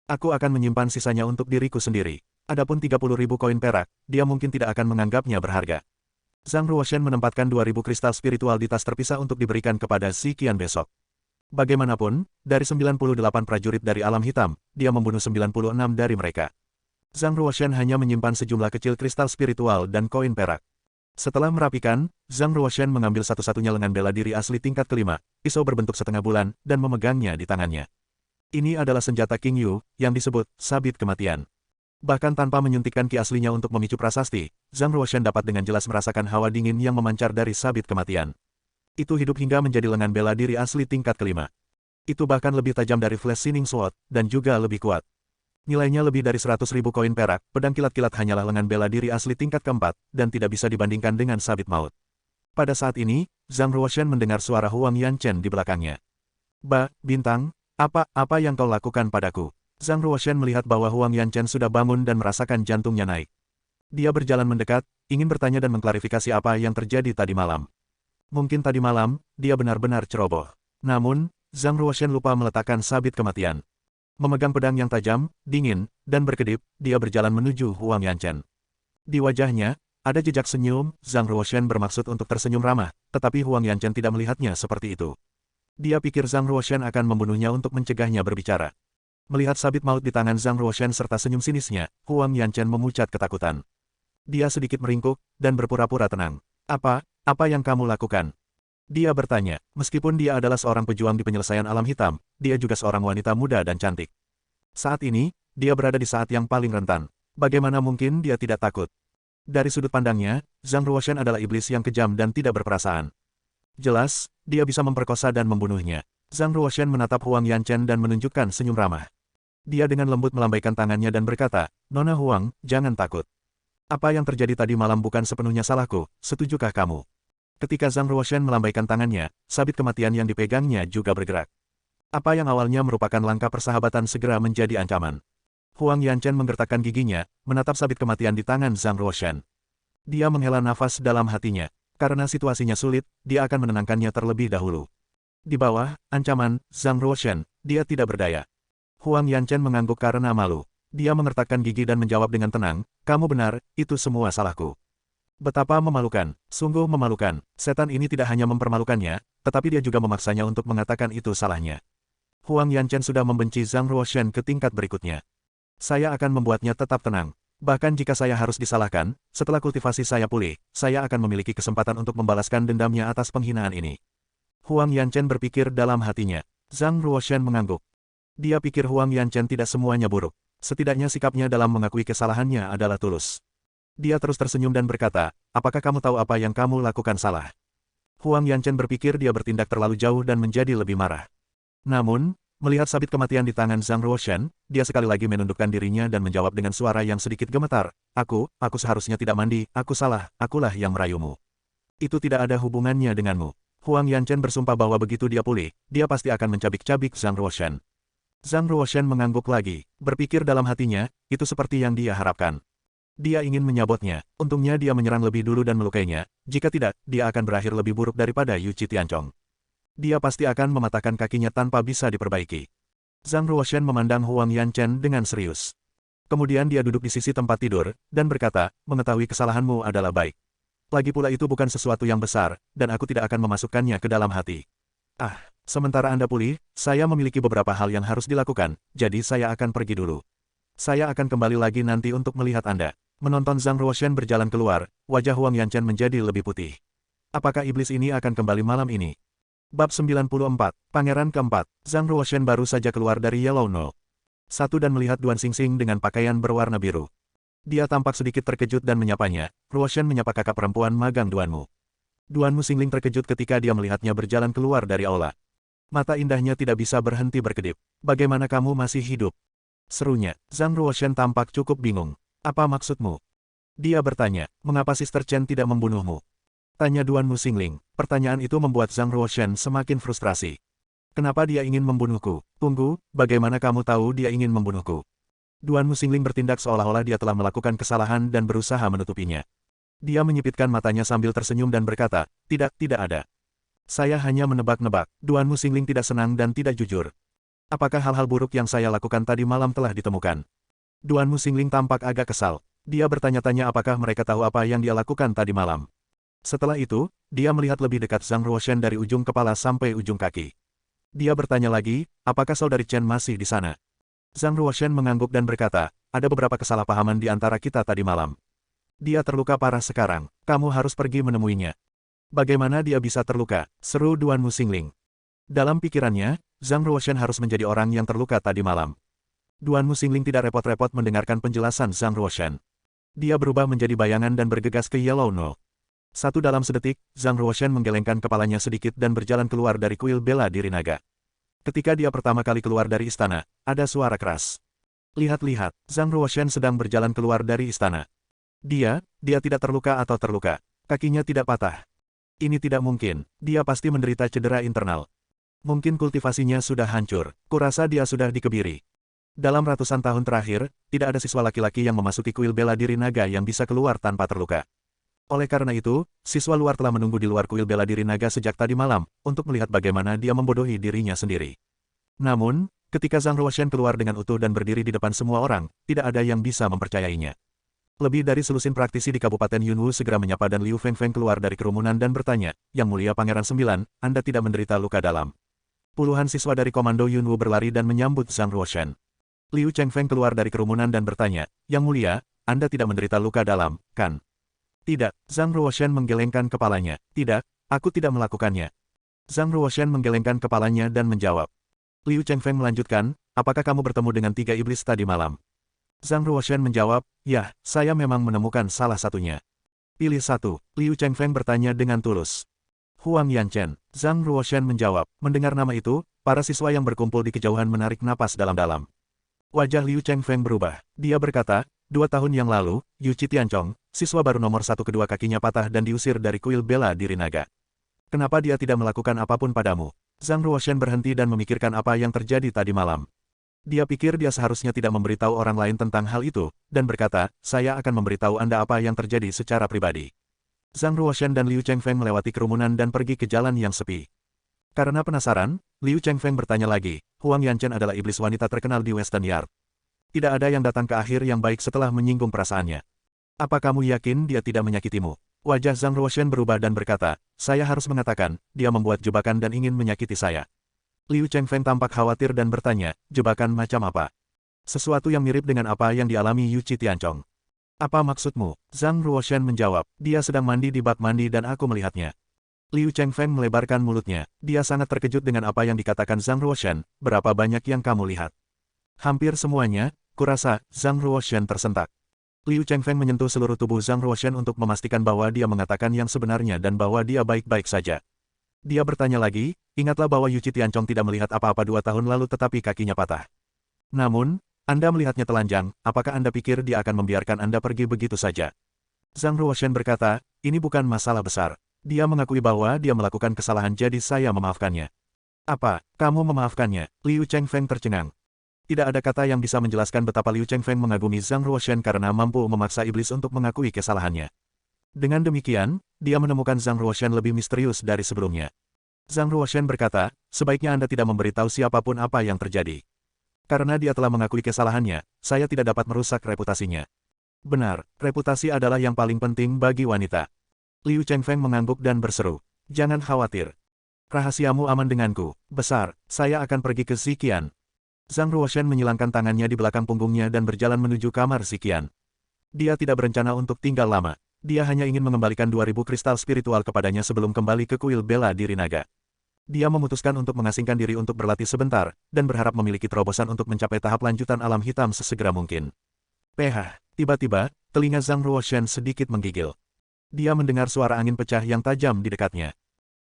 Aku akan menyimpan sisanya untuk diriku sendiri. Adapun 30.000 koin perak, dia mungkin tidak akan menganggapnya berharga. Zhang Ruoshan menempatkan 2.000 kristal spiritual di tas terpisah untuk diberikan kepada Ziqian besok. Bagaimanapun, dari 98 prajurit dari alam hitam, dia membunuh 96 dari mereka. Zhang Ruoshan hanya menyimpan sejumlah kecil kristal spiritual dan koin perak. Setelah merapikan, Zhang Ruoshan mengambil satu-satunya lengan bela diri asli tingkat kelima, pisau berbentuk setengah bulan, dan memegangnya di tangannya. Ini adalah senjata King Yu, yang disebut sabit kematian. Bahkan tanpa menyuntikkan ki aslinya untuk memicu prasasti, Zhang Ruoshan dapat dengan jelas merasakan hawa dingin yang memancar dari sabit kematian. Itu hidup hingga menjadi lengan bela diri asli tingkat kelima. Itu bahkan lebih tajam dari Flash Shining Sword, dan juga lebih kuat. Nilainya lebih dari 100.000 koin perak, pedang kilat-kilat hanyalah lengan bela diri asli tingkat keempat, dan tidak bisa dibandingkan dengan sabit maut. Pada saat ini, Zhang Ruoshan mendengar suara Huang Yanchen di belakangnya. Bintang, apa yang kau lakukan padaku? Zhang Ruoshan melihat bahwa Huang Yanchen sudah bangun dan merasakan jantungnya naik. Dia berjalan mendekat, ingin bertanya dan mengklarifikasi apa yang terjadi tadi malam. Mungkin tadi malam, dia benar-benar ceroboh. Namun, Zhang Ruoshan lupa meletakkan sabit kematian. Memegang pedang yang tajam, dingin, dan berkedip, dia berjalan menuju Huang Yanchen. Di wajahnya, ada jejak senyum. Zhang Ruoshan bermaksud untuk tersenyum ramah, tetapi Huang Yanchen tidak melihatnya seperti itu. Dia pikir Zhang Ruoshan akan membunuhnya untuk mencegahnya berbicara. Melihat sabit maut di tangan Zhang Ruoshan serta senyum sinisnya, Huang Yanchen memucat ketakutan. Dia sedikit meringkuk, dan berpura-pura tenang. Apa yang kamu lakukan? Dia bertanya, meskipun dia adalah seorang pejuang di penyelesaian alam hitam, dia juga seorang wanita muda dan cantik. Saat ini, dia berada di saat yang paling rentan. Bagaimana mungkin dia tidak takut? Dari sudut pandangnya, Zhang Ruoshan adalah iblis yang kejam dan tidak berperasaan. Jelas, dia bisa memperkosa dan membunuhnya. Zhang Ruoshan menatap Huang Yanchen dan menunjukkan senyum ramah. Dia dengan lembut melambaikan tangannya dan berkata, Nona Huang, jangan takut. Apa yang terjadi tadi malam bukan sepenuhnya salahku, setujukah kamu? Ketika Zhang Ruoshan melambaikan tangannya, sabit kematian yang dipegangnya juga bergerak. Apa yang awalnya merupakan langkah persahabatan segera menjadi ancaman. Huang Yanchen menggertakkan giginya, menatap sabit kematian di tangan Zhang Ruoshan. Dia menghela nafas dalam hatinya. Karena situasinya sulit, dia akan menenangkannya terlebih dahulu. Di bawah ancaman Zhang Ruoshan, dia tidak berdaya. Huang Yanchen mengangguk karena malu. Dia mengertakkan gigi dan menjawab dengan tenang, kamu benar, itu semua salahku. Betapa memalukan, sungguh memalukan. Setan ini tidak hanya mempermalukannya, tetapi dia juga memaksanya untuk mengatakan itu salahnya. Huang Yanchen sudah membenci Zhang Ruoshan ke tingkat berikutnya. Saya akan membuatnya tetap tenang. Bahkan jika saya harus disalahkan, setelah kultivasi saya pulih, saya akan memiliki kesempatan untuk membalaskan dendamnya atas penghinaan ini. Huang Yanchen berpikir dalam hatinya. Zhang Ruoshan mengangguk. Dia pikir Huang Yanchen tidak semuanya buruk. Setidaknya sikapnya dalam mengakui kesalahannya adalah tulus. Dia terus tersenyum dan berkata, apakah kamu tahu apa yang kamu lakukan salah? Huang Yanchen berpikir dia bertindak terlalu jauh dan menjadi lebih marah. Namun, melihat sabit kematian di tangan Zhang Ruoshan, dia sekali lagi menundukkan dirinya dan menjawab dengan suara yang sedikit gemetar, aku seharusnya tidak mandi, aku salah, akulah yang merayumu. Itu tidak ada hubungannya denganmu. Huang Yanchen bersumpah bahwa begitu dia pulih, dia pasti akan mencabik-cabik Zhang Ruoshan. Zhang Ruoshan mengangguk lagi, berpikir dalam hatinya, itu seperti yang dia harapkan. Dia ingin menyabotnya, untungnya dia menyerang lebih dulu dan melukainya, jika tidak, dia akan berakhir lebih buruk daripada Yu Tianchong. Dia pasti akan mematahkan kakinya tanpa bisa diperbaiki. Zhang Ruoshan memandang Huang Yanchen dengan serius. Kemudian dia duduk di sisi tempat tidur, dan berkata, mengetahui kesalahanmu adalah baik. Lagi pula itu bukan sesuatu yang besar, dan aku tidak akan memasukkannya ke dalam hati. Sementara Anda pulih, saya memiliki beberapa hal yang harus dilakukan, jadi saya akan pergi dulu. Saya akan kembali lagi nanti untuk melihat Anda. Menonton Zhang Ruoshan berjalan keluar, wajah Huang Yanchen menjadi lebih putih. Apakah iblis ini akan kembali malam ini? Bab 94, Pangeran keempat, Zhang Ruoshan baru saja keluar dari Yellow No. 1 dan melihat Duan Xingxing dengan pakaian berwarna biru. Dia tampak sedikit terkejut dan menyapanya, Ruoshan menyapa kakak perempuan magang Duanmu. Duanmu Xingling terkejut ketika dia melihatnya berjalan keluar dari aula. Mata indahnya tidak bisa berhenti berkedip. Bagaimana kamu masih hidup? Serunya, Zhang Ruoshan tampak cukup bingung. Apa maksudmu? Dia bertanya, mengapa Sister Chen tidak membunuhmu? Tanya Duanmu Xingling. Pertanyaan itu membuat Zhang Ruoshan semakin frustrasi. Kenapa dia ingin membunuhku? Tunggu, bagaimana kamu tahu dia ingin membunuhku? Duanmu Xingling bertindak seolah-olah dia telah melakukan kesalahan dan berusaha menutupinya. Dia menyipitkan matanya sambil tersenyum dan berkata, tidak ada. Saya hanya menebak-nebak. Duanmu Xingling tidak senang dan tidak jujur. Apakah hal-hal buruk yang saya lakukan tadi malam telah ditemukan? Duanmu Xingling tampak agak kesal. Dia bertanya-tanya apakah mereka tahu apa yang dia lakukan tadi malam. Setelah itu, dia melihat lebih dekat Zhang Ruoshan dari ujung kepala sampai ujung kaki. Dia bertanya lagi, apakah saudari Chen masih di sana? Zhang Ruoshan mengangguk dan berkata, ada beberapa kesalahpahaman di antara kita tadi malam. Dia terluka parah sekarang, kamu harus pergi menemuinya. Bagaimana dia bisa terluka? Seru Duanmu Xingling. Dalam pikirannya, Zhang Ruoshan harus menjadi orang yang terluka tadi malam. Duanmu Xingling tidak repot-repot mendengarkan penjelasan Zhang Ruoshan. Dia berubah menjadi bayangan dan bergegas ke Yellow No. 1 dalam sedetik, Zhang Ruoshan menggelengkan kepalanya sedikit dan berjalan keluar dari kuil bela diri naga. Ketika dia pertama kali keluar dari istana, ada suara keras. Lihat-lihat, Zhang Ruoshan sedang berjalan keluar dari istana. Dia tidak terluka atau terluka. Kakinya tidak patah. Ini tidak mungkin, dia pasti menderita cedera internal. Mungkin kultivasinya sudah hancur, kurasa dia sudah dikebiri. Dalam ratusan tahun terakhir, tidak ada siswa laki-laki yang memasuki kuil bela diri naga yang bisa keluar tanpa terluka. Oleh karena itu, siswa luar telah menunggu di luar kuil bela diri naga sejak tadi malam, untuk melihat bagaimana dia membodohi dirinya sendiri. Namun, ketika Zhang Ruoshan keluar dengan utuh dan berdiri di depan semua orang, tidak ada yang bisa mempercayainya. Lebih dari selusin praktisi di Kabupaten Yunwu segera menyapa dan Liu Fengfeng keluar dari kerumunan dan bertanya, Yang Mulia Pangeran 9, Anda tidak menderita luka dalam. Puluhan siswa dari Komando Yunwu berlari dan menyambut Zhang Ruoshan. Liu Chengfeng keluar dari kerumunan dan bertanya, Yang Mulia, Anda tidak menderita luka dalam, kan? Tidak, Zhang Ruoshan menggelengkan kepalanya. Tidak, aku tidak melakukannya. Zhang Ruoshan menggelengkan kepalanya dan menjawab. Liu Chengfeng melanjutkan, apakah kamu bertemu dengan 3 iblis tadi malam? Zhang Ruoshan menjawab, ya, saya memang menemukan salah satunya. Pilih satu, Liu Chengfeng bertanya dengan tulus. Huang Yanchen, Zhang Ruoshan menjawab, mendengar nama itu, para siswa yang berkumpul di kejauhan menarik napas dalam-dalam. Wajah Liu Chengfeng berubah. Dia berkata, 2 tahun yang lalu, Yu Tianchong, siswa baru nomor 1 kedua kakinya patah dan diusir dari kuil bela diri naga. Kenapa dia tidak melakukan apapun padamu? Zhang Ruoshan berhenti dan memikirkan apa yang terjadi tadi malam. Dia pikir dia seharusnya tidak memberitahu orang lain tentang hal itu, dan berkata, saya akan memberitahu Anda apa yang terjadi secara pribadi. Zhang Ruoshan dan Liu Chengfeng melewati kerumunan dan pergi ke jalan yang sepi. Karena penasaran, Liu Chengfeng bertanya lagi, Huang Yanchen adalah iblis wanita terkenal di Western Yard. Tidak ada yang datang ke akhir yang baik setelah menyinggung perasaannya. Apa kamu yakin dia tidak menyakitimu? Wajah Zhang Ruoshan berubah dan berkata, saya harus mengatakan, dia membuat jebakan dan ingin menyakiti saya. Liu Chengfeng tampak khawatir dan bertanya, jebakan macam apa? Sesuatu yang mirip dengan apa yang dialami Yu Tianchong. Apa maksudmu? Zhang Ruoshan menjawab, dia sedang mandi di bak mandi dan aku melihatnya. Liu Chengfeng melebarkan mulutnya. Dia sangat terkejut dengan apa yang dikatakan Zhang Ruoshan. Berapa banyak yang kamu lihat? Hampir semuanya, kurasa, Zhang Ruoshan tersentak. Liu Chengfeng menyentuh seluruh tubuh Zhang Ruoshan untuk memastikan bahwa dia mengatakan yang sebenarnya dan bahwa dia baik-baik saja. Dia bertanya lagi, ingatlah bahwa Yu Tianchong tidak melihat apa-apa 2 tahun lalu tetapi kakinya patah. Namun, Anda melihatnya telanjang, apakah Anda pikir dia akan membiarkan Anda pergi begitu saja? Zhang Ruoshan berkata, ini bukan masalah besar. Dia mengakui bahwa dia melakukan kesalahan jadi saya memaafkannya. Apa, kamu memaafkannya? Liu Chengfeng tercengang. Tidak ada kata yang bisa menjelaskan betapa Liu Chengfeng mengagumi Zhang Ruoshan karena mampu memaksa iblis untuk mengakui kesalahannya. Dengan demikian, dia menemukan Zhang Ruoshan lebih misterius dari sebelumnya. Zhang Ruoshan berkata, sebaiknya Anda tidak memberitahu siapapun apa yang terjadi. Karena dia telah mengakui kesalahannya, saya tidak dapat merusak reputasinya. Benar, reputasi adalah yang paling penting bagi wanita. Liu Chengfeng mengangguk dan berseru, jangan khawatir. Rahasiamu aman denganku, besar, saya akan pergi ke Ziqian. Zhang Ruoshan menyilangkan tangannya di belakang punggungnya dan berjalan menuju kamar Ziqian. Dia tidak berencana untuk tinggal lama. Dia hanya ingin mengembalikan 2000 kristal spiritual kepadanya sebelum kembali ke kuil bela diri naga. Dia memutuskan untuk mengasingkan diri untuk berlatih sebentar, dan berharap memiliki terobosan untuk mencapai tahap lanjutan alam hitam sesegera mungkin. Tiba-tiba, telinga Zhang Ruoshan sedikit menggigil. Dia mendengar suara angin pecah yang tajam di dekatnya.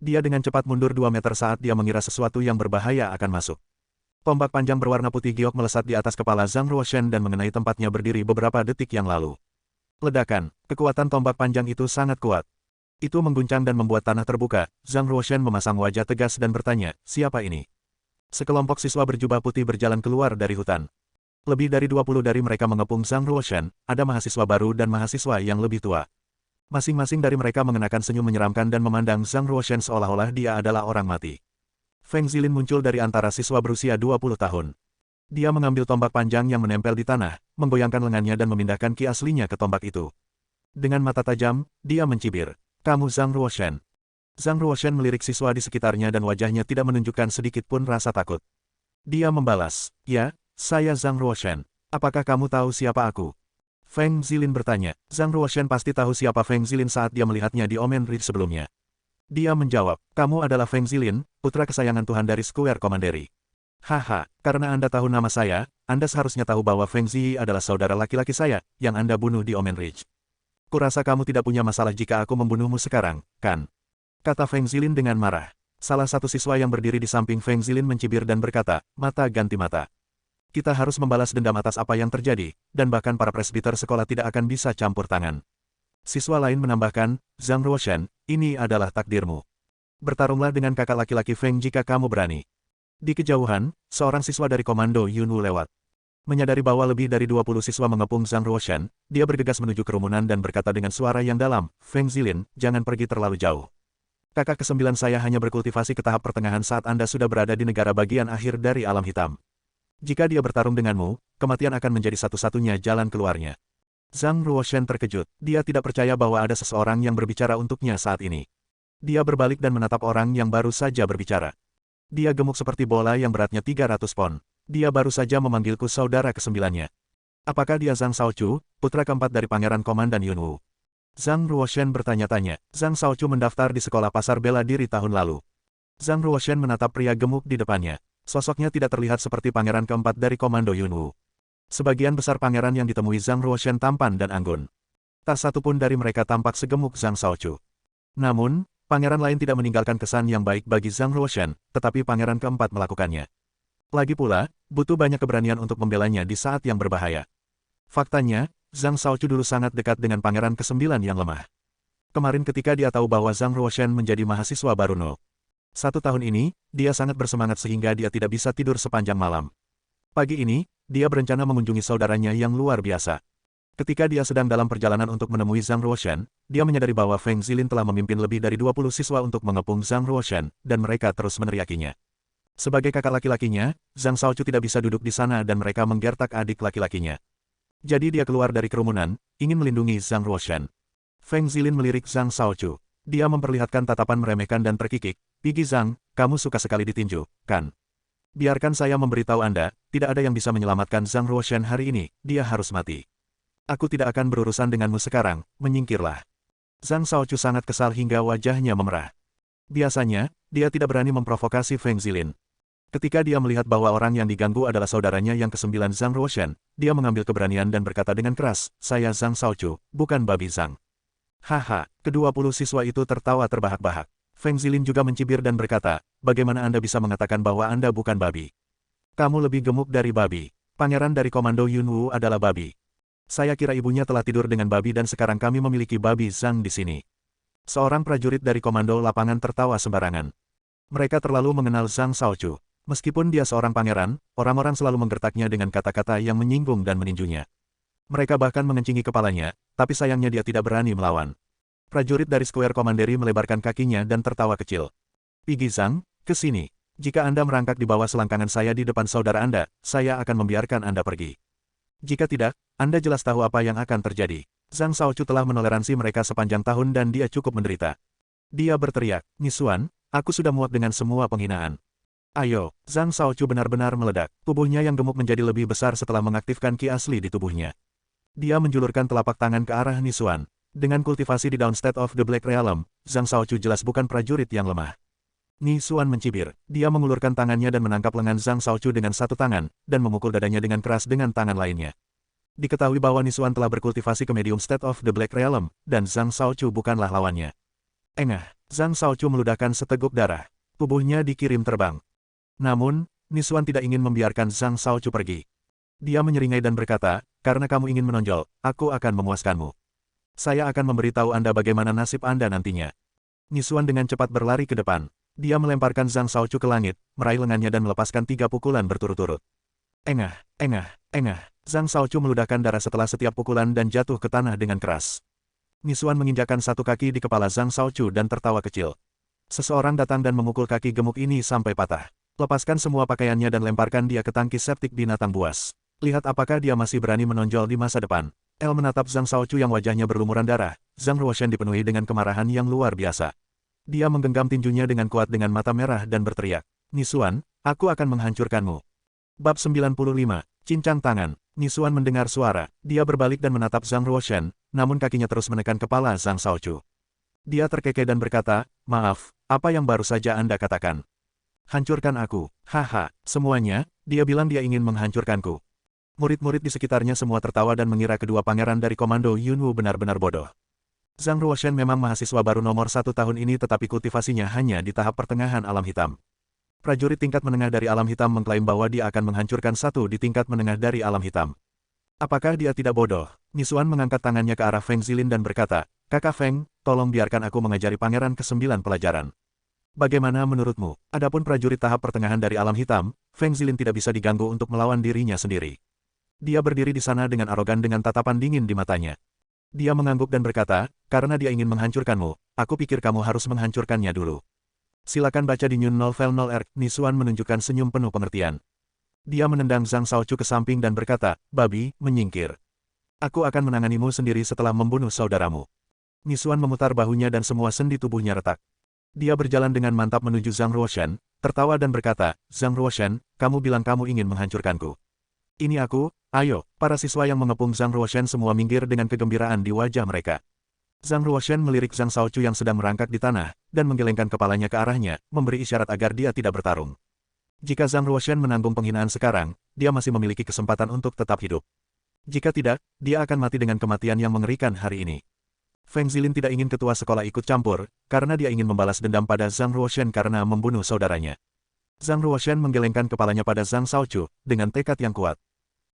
Dia dengan cepat mundur 2 meter saat dia mengira sesuatu yang berbahaya akan masuk. Tombak panjang berwarna putih giok melesat di atas kepala Zhang Ruoshan dan mengenai tempatnya berdiri beberapa detik yang lalu. Ledakan, kekuatan tombak panjang itu sangat kuat. Itu mengguncang dan membuat tanah terbuka. Zhang Ruoshan memasang wajah tegas dan bertanya, siapa ini? Sekelompok siswa berjubah putih berjalan keluar dari hutan. Lebih dari 20 dari mereka mengepung Zhang Ruoshan, ada mahasiswa baru dan mahasiswa yang lebih tua. Masing-masing dari mereka mengenakan senyum menyeramkan dan memandang Zhang Ruoshan seolah-olah dia adalah orang mati. Feng Zilin muncul dari antara siswa berusia 20 tahun. Dia mengambil tombak panjang yang menempel di tanah, menggoyangkan lengannya dan memindahkan ki aslinya ke tombak itu. Dengan mata tajam, dia mencibir. Kamu Zhang Ruoshan. Zhang Ruoshan melirik siswa di sekitarnya dan wajahnya tidak menunjukkan sedikit pun rasa takut. Dia membalas, ya, saya Zhang Ruoshan. Apakah kamu tahu siapa aku? Feng Zilin bertanya. Zhang Ruoshan pasti tahu siapa Feng Zilin saat dia melihatnya di Omen Ridge sebelumnya. Dia menjawab, kamu adalah Feng Zilin, putra kesayangan Tuhan dari Square Commandery. Haha, karena Anda tahu nama saya, Anda seharusnya tahu bahwa Feng Ziyi adalah saudara laki-laki saya, yang Anda bunuh di Omen Ridge. Kurasa kamu tidak punya masalah jika aku membunuhmu sekarang, kan? Kata Feng Zilin dengan marah. Salah satu siswa yang berdiri di samping Feng Zilin mencibir dan berkata, mata ganti mata. Kita harus membalas dendam atas apa yang terjadi, dan bahkan para presbiter sekolah tidak akan bisa campur tangan. Siswa lain menambahkan, Zhang Ruoshan, ini adalah takdirmu. Bertarunglah dengan kakak laki-laki Feng jika kamu berani. Di kejauhan, seorang siswa dari komando Yunwu lewat. Menyadari bahwa lebih dari 20 siswa mengepung Zhang Ruoshan, dia bergegas menuju kerumunan dan berkata dengan suara yang dalam, Feng Zilin, jangan pergi terlalu jauh. Kakak ke-9 saya hanya berkultivasi ke tahap pertengahan saat Anda sudah berada di negara bagian akhir dari alam hitam. Jika dia bertarung denganmu, kematian akan menjadi satu-satunya jalan keluarnya. Zhang Ruoshan terkejut. Dia tidak percaya bahwa ada seseorang yang berbicara untuknya saat ini. Dia berbalik dan menatap orang yang baru saja berbicara. Dia gemuk seperti bola yang beratnya 300 pon. Dia baru saja memanggilku saudara ke-9-nya. Apakah dia Zhang Shaochu, putra keempat dari Pangeran Komandan Yunwu? Zhang Ruoshan bertanya-tanya. Zhang Shaochu mendaftar di sekolah pasar bela diri tahun lalu. Zhang Ruoshan menatap pria gemuk di depannya. Sosoknya tidak terlihat seperti pangeran keempat dari Komando Yunwu. Sebagian besar pangeran yang ditemui Zhang Ruoshan tampan dan anggun. Tak satu pun dari mereka tampak segemuk Zhang Shaochu. Namun, pangeran lain tidak meninggalkan kesan yang baik bagi Zhang Ruoshan, tetapi pangeran keempat melakukannya. Lagi pula, butuh banyak keberanian untuk membelanya di saat yang berbahaya. Faktanya, Zhang Shaochu dulu sangat dekat dengan pangeran ke-9 yang lemah. Kemarin ketika dia tahu bahwa Zhang Ruoshan menjadi mahasiswa baru No. 1 tahun ini, dia sangat bersemangat sehingga dia tidak bisa tidur sepanjang malam. Pagi ini, dia berencana mengunjungi saudaranya yang luar biasa. Ketika dia sedang dalam perjalanan untuk menemui Zhang Ruoshan, dia menyadari bahwa Feng Zilin telah memimpin lebih dari 20 siswa untuk mengepung Zhang Ruoshan, dan mereka terus meneriakinya. Sebagai kakak laki-lakinya, Zhang Shaochu tidak bisa duduk di sana dan mereka menggertak adik laki-lakinya. Jadi dia keluar dari kerumunan, ingin melindungi Zhang Ruoshan. Feng Zilin melirik Zhang Shaochu. Dia memperlihatkan tatapan meremehkan dan terkikik. Pigi Zhang, kamu suka sekali ditinju, kan? Biarkan saya memberitahu Anda, tidak ada yang bisa menyelamatkan Zhang Ruoshan hari ini, dia harus mati. Aku tidak akan berurusan denganmu sekarang, menyingkirlah. Zhang Shaochu sangat kesal hingga wajahnya memerah. Biasanya, dia tidak berani memprovokasi Feng Zilin. Ketika dia melihat bahwa orang yang diganggu adalah saudaranya yang ke-9 Zhang Ruoshan, dia mengambil keberanian dan berkata dengan keras, "Saya Zhang Shaochu, bukan babi Zhang." Haha, ke-20 siswa itu tertawa terbahak-bahak. Feng Zilin juga mencibir dan berkata, "Bagaimana Anda bisa mengatakan bahwa Anda bukan babi? Kamu lebih gemuk dari babi. Pangeran dari Komando Yunwu adalah babi. Saya kira ibunya telah tidur dengan babi dan sekarang kami memiliki babi Zhang di sini." Seorang prajurit dari komando lapangan tertawa sembarangan. Mereka terlalu mengenal Zhang Shaochu. Meskipun dia seorang pangeran, orang-orang selalu menggertaknya dengan kata-kata yang menyinggung dan meninjunya. Mereka bahkan mengencingi kepalanya, tapi sayangnya dia tidak berani melawan. Prajurit dari Square Commandery melebarkan kakinya dan tertawa kecil. "Piggy Zhang, ke sini. Jika Anda merangkak di bawah selangkangan saya di depan saudara Anda, saya akan membiarkan Anda pergi. Jika tidak, Anda jelas tahu apa yang akan terjadi." Zhang Shaochu telah menoleransi mereka sepanjang tahun dan dia cukup menderita. Dia berteriak, "Nisuan, aku sudah muak dengan semua penghinaan. Ayo!" Zhang Shaochu benar-benar meledak. Tubuhnya yang gemuk menjadi lebih besar setelah mengaktifkan ki asli di tubuhnya. Dia menjulurkan telapak tangan ke arah Nisuan. Dengan kultivasi di Downstate of the Black Realm, Zhang Shaochu jelas bukan prajurit yang lemah. Nisuan mencibir. Dia mengulurkan tangannya dan menangkap lengan Zhang Shaochu dengan satu tangan, dan memukul dadanya dengan keras dengan tangan lainnya. Diketahui bahwa Nisuan telah berkultivasi ke Medium State of the Black Realm, dan Zhang Shaochu bukanlah lawannya. Engah, Zhang Shaochu meludahkan seteguk darah. Tubuhnya dikirim terbang. Namun, Nisuan tidak ingin membiarkan Zhang Shaochu pergi. Dia menyeringai dan berkata, "Karena kamu ingin menonjol, aku akan memuaskanmu. Saya akan memberitahu Anda bagaimana nasib Anda nantinya." Nisuan dengan cepat berlari ke depan. Dia melemparkan Zhang Shaochu ke langit, meraih lengannya dan melepaskan 3 pukulan berturut-turut. Engah, engah, engah. Zhang Shaochu meludahkan darah setelah setiap pukulan dan jatuh ke tanah dengan keras. Nisuan menginjakkan satu kaki di kepala Zhang Shaochu dan tertawa kecil. Seseorang datang dan memukul kaki gemuk ini sampai patah. Lepaskan semua pakaiannya dan lemparkan dia ke tangki septik binatang buas. Lihat apakah dia masih berani menonjol di masa depan. El menatap Zhang Shaochu yang wajahnya berlumuran darah. Zhang Ruoshan dipenuhi dengan kemarahan yang luar biasa. Dia menggenggam tinjunya dengan kuat dengan mata merah dan berteriak, "Nisuan, aku akan menghancurkanmu." Bab 95, Cincang Tangan. Nisuan mendengar suara. Dia berbalik dan menatap Zhang Ruoshan, namun kakinya terus menekan kepala Zhang Shaochu. Dia terkekeh dan berkata, "Maaf, apa yang baru saja Anda katakan?" "Hancurkan aku." "Haha, semuanya," dia bilang dia ingin menghancurkanku. Murid-murid di sekitarnya semua tertawa dan mengira kedua pangeran dari Komando Yunwu benar-benar bodoh. Zhang Ruoshan memang mahasiswa baru nomor 1 tahun ini tetapi kultivasinya hanya di tahap pertengahan alam hitam. Prajurit tingkat menengah dari alam hitam mengklaim bahwa dia akan menghancurkan satu di tingkat menengah dari alam hitam. Apakah dia tidak bodoh? Nisuan mengangkat tangannya ke arah Feng Zilin dan berkata, "Kakak Feng, tolong biarkan aku mengajari pangeran ke-9 pelajaran. Bagaimana menurutmu?" Adapun prajurit tahap pertengahan dari alam hitam, Feng Zilin tidak bisa diganggu untuk melawan dirinya sendiri. Dia berdiri di sana dengan arogan dengan tatapan dingin di matanya. Dia mengangguk dan berkata, "Karena dia ingin menghancurkanmu, aku pikir kamu harus menghancurkannya dulu." Silakan baca di New Novel 0R. Nisuan menunjukkan senyum penuh pengertian. Dia menendang Zhang Shaochu ke samping dan berkata, "Babi, menyingkir. Aku akan menanganimu sendiri setelah membunuh saudaramu." Nisuan memutar bahunya dan semua sendi tubuhnya retak. Dia berjalan dengan mantap menuju Zhang Ruoshan, tertawa dan berkata, "Zhang Ruoshan, kamu bilang kamu ingin menghancurkanku. Ini aku, ayo." Para siswa yang mengepung Zhang Ruoshan semua minggir dengan kegembiraan di wajah mereka. Zhang Ruoshan melirik Zhang Shaochu yang sedang merangkak di tanah, dan menggelengkan kepalanya ke arahnya, memberi isyarat agar dia tidak bertarung. Jika Zhang Ruoshan menanggung penghinaan sekarang, dia masih memiliki kesempatan untuk tetap hidup. Jika tidak, dia akan mati dengan kematian yang mengerikan hari ini. Feng Zilin tidak ingin ketua sekolah ikut campur, karena dia ingin membalas dendam pada Zhang Ruoshan karena membunuh saudaranya. Zhang Ruoshan menggelengkan kepalanya pada Zhang Shaochu, dengan tekad yang kuat.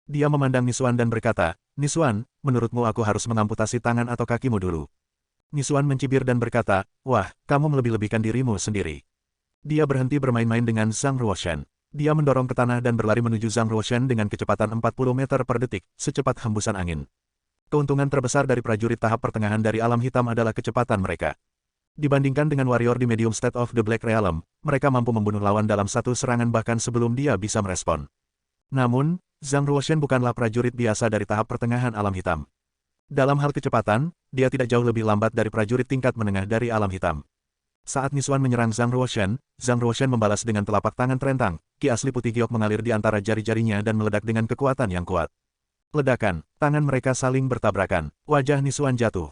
Dia memandang Nisuan dan berkata, "Nisuan, menurutmu aku harus mengamputasi tangan atau kakimu dulu?" Nisuan mencibir dan berkata, "Wah, kamu melebih-lebihkan dirimu sendiri." Dia berhenti bermain-main dengan Zhang Ruoshan. Dia mendorong ke tanah dan berlari menuju Zhang Ruoshan dengan kecepatan 40 meter per detik, secepat hembusan angin. Keuntungan terbesar dari prajurit tahap pertengahan dari alam hitam adalah kecepatan mereka. Dibandingkan dengan warrior di Medium State of the Black Realm, mereka mampu membunuh lawan dalam satu serangan bahkan sebelum dia bisa merespon. Namun, Zhang Ruoshan bukanlah prajurit biasa dari tahap pertengahan alam hitam. Dalam hal kecepatan, dia tidak jauh lebih lambat dari prajurit tingkat menengah dari alam hitam. Saat Nisuan menyerang Zhang Ruoshan membalas dengan telapak tangan terentang, ki asli putih giok mengalir di antara jari-jarinya dan meledak dengan kekuatan yang kuat. Ledakan, tangan mereka saling bertabrakan, wajah Nisuan jatuh.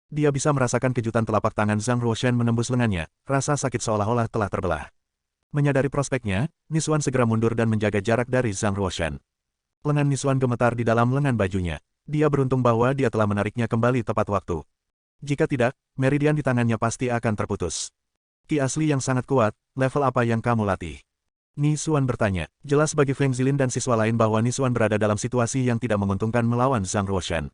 Dia bisa merasakan kejutan telapak tangan Zhang Ruoshan menembus lengannya, rasa sakit seolah-olah telah terbelah. Menyadari prospeknya, Nisuan segera mundur dan menjaga jarak dari Zhang Ruoshan. Lengan Nisuan gemetar di dalam lengan bajunya. Dia beruntung bahwa dia telah menariknya kembali tepat waktu. Jika tidak, meridian di tangannya pasti akan terputus. Ki asli yang sangat kuat, level apa yang kamu latih? Nisuan bertanya. Jelas bagi Feng Zilin dan siswa lain bahwa Nisuan berada dalam situasi yang tidak menguntungkan melawan Zhang Ruoshan.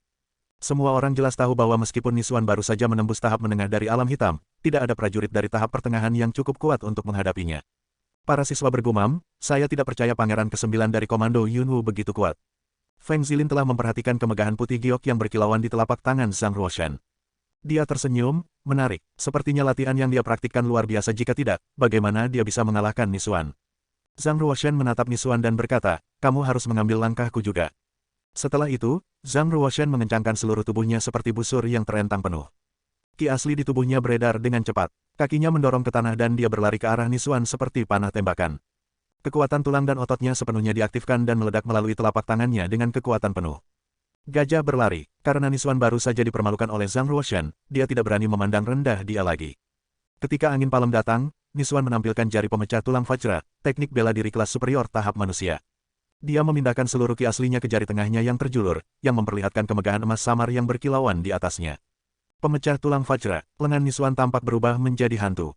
Semua orang jelas tahu bahwa meskipun Nisuan baru saja menembus tahap menengah dari alam hitam, tidak ada prajurit dari tahap pertengahan yang cukup kuat untuk menghadapinya. Para siswa bergumam, saya tidak percaya pangeran ke-9 dari Komando Yunwu begitu kuat. Feng Zilin telah memperhatikan kemegahan putih giok yang berkilauan di telapak tangan Zhang Ruoshan. Dia tersenyum, menarik. Sepertinya latihan yang dia praktikkan luar biasa jika tidak, bagaimana dia bisa mengalahkan Nisuan. Zhang Ruoshan menatap Nisuan dan berkata, kamu harus mengambil langkahku juga. Setelah itu, Zhang Ruoshan mengencangkan seluruh tubuhnya seperti busur yang terentang penuh. Ki asli di tubuhnya beredar dengan cepat. Kakinya mendorong ke tanah dan dia berlari ke arah Nisuan seperti panah tembakan. Kekuatan tulang dan ototnya sepenuhnya diaktifkan dan meledak melalui telapak tangannya dengan kekuatan penuh. Gajah berlari. Karena Nisuan baru saja dipermalukan oleh Zhang Ruoshan, dia tidak berani memandang rendah dia lagi. Ketika angin palem datang, Nisuan menampilkan jari pemecah tulang Vajra, teknik bela diri kelas superior tahap manusia. Dia memindahkan seluruh ki aslinya ke jari tengahnya yang terjulur, yang memperlihatkan kemegahan emas samar yang berkilauan di atasnya. Pemecah tulang Vajra, lengan Nisuan tampak berubah menjadi hantu.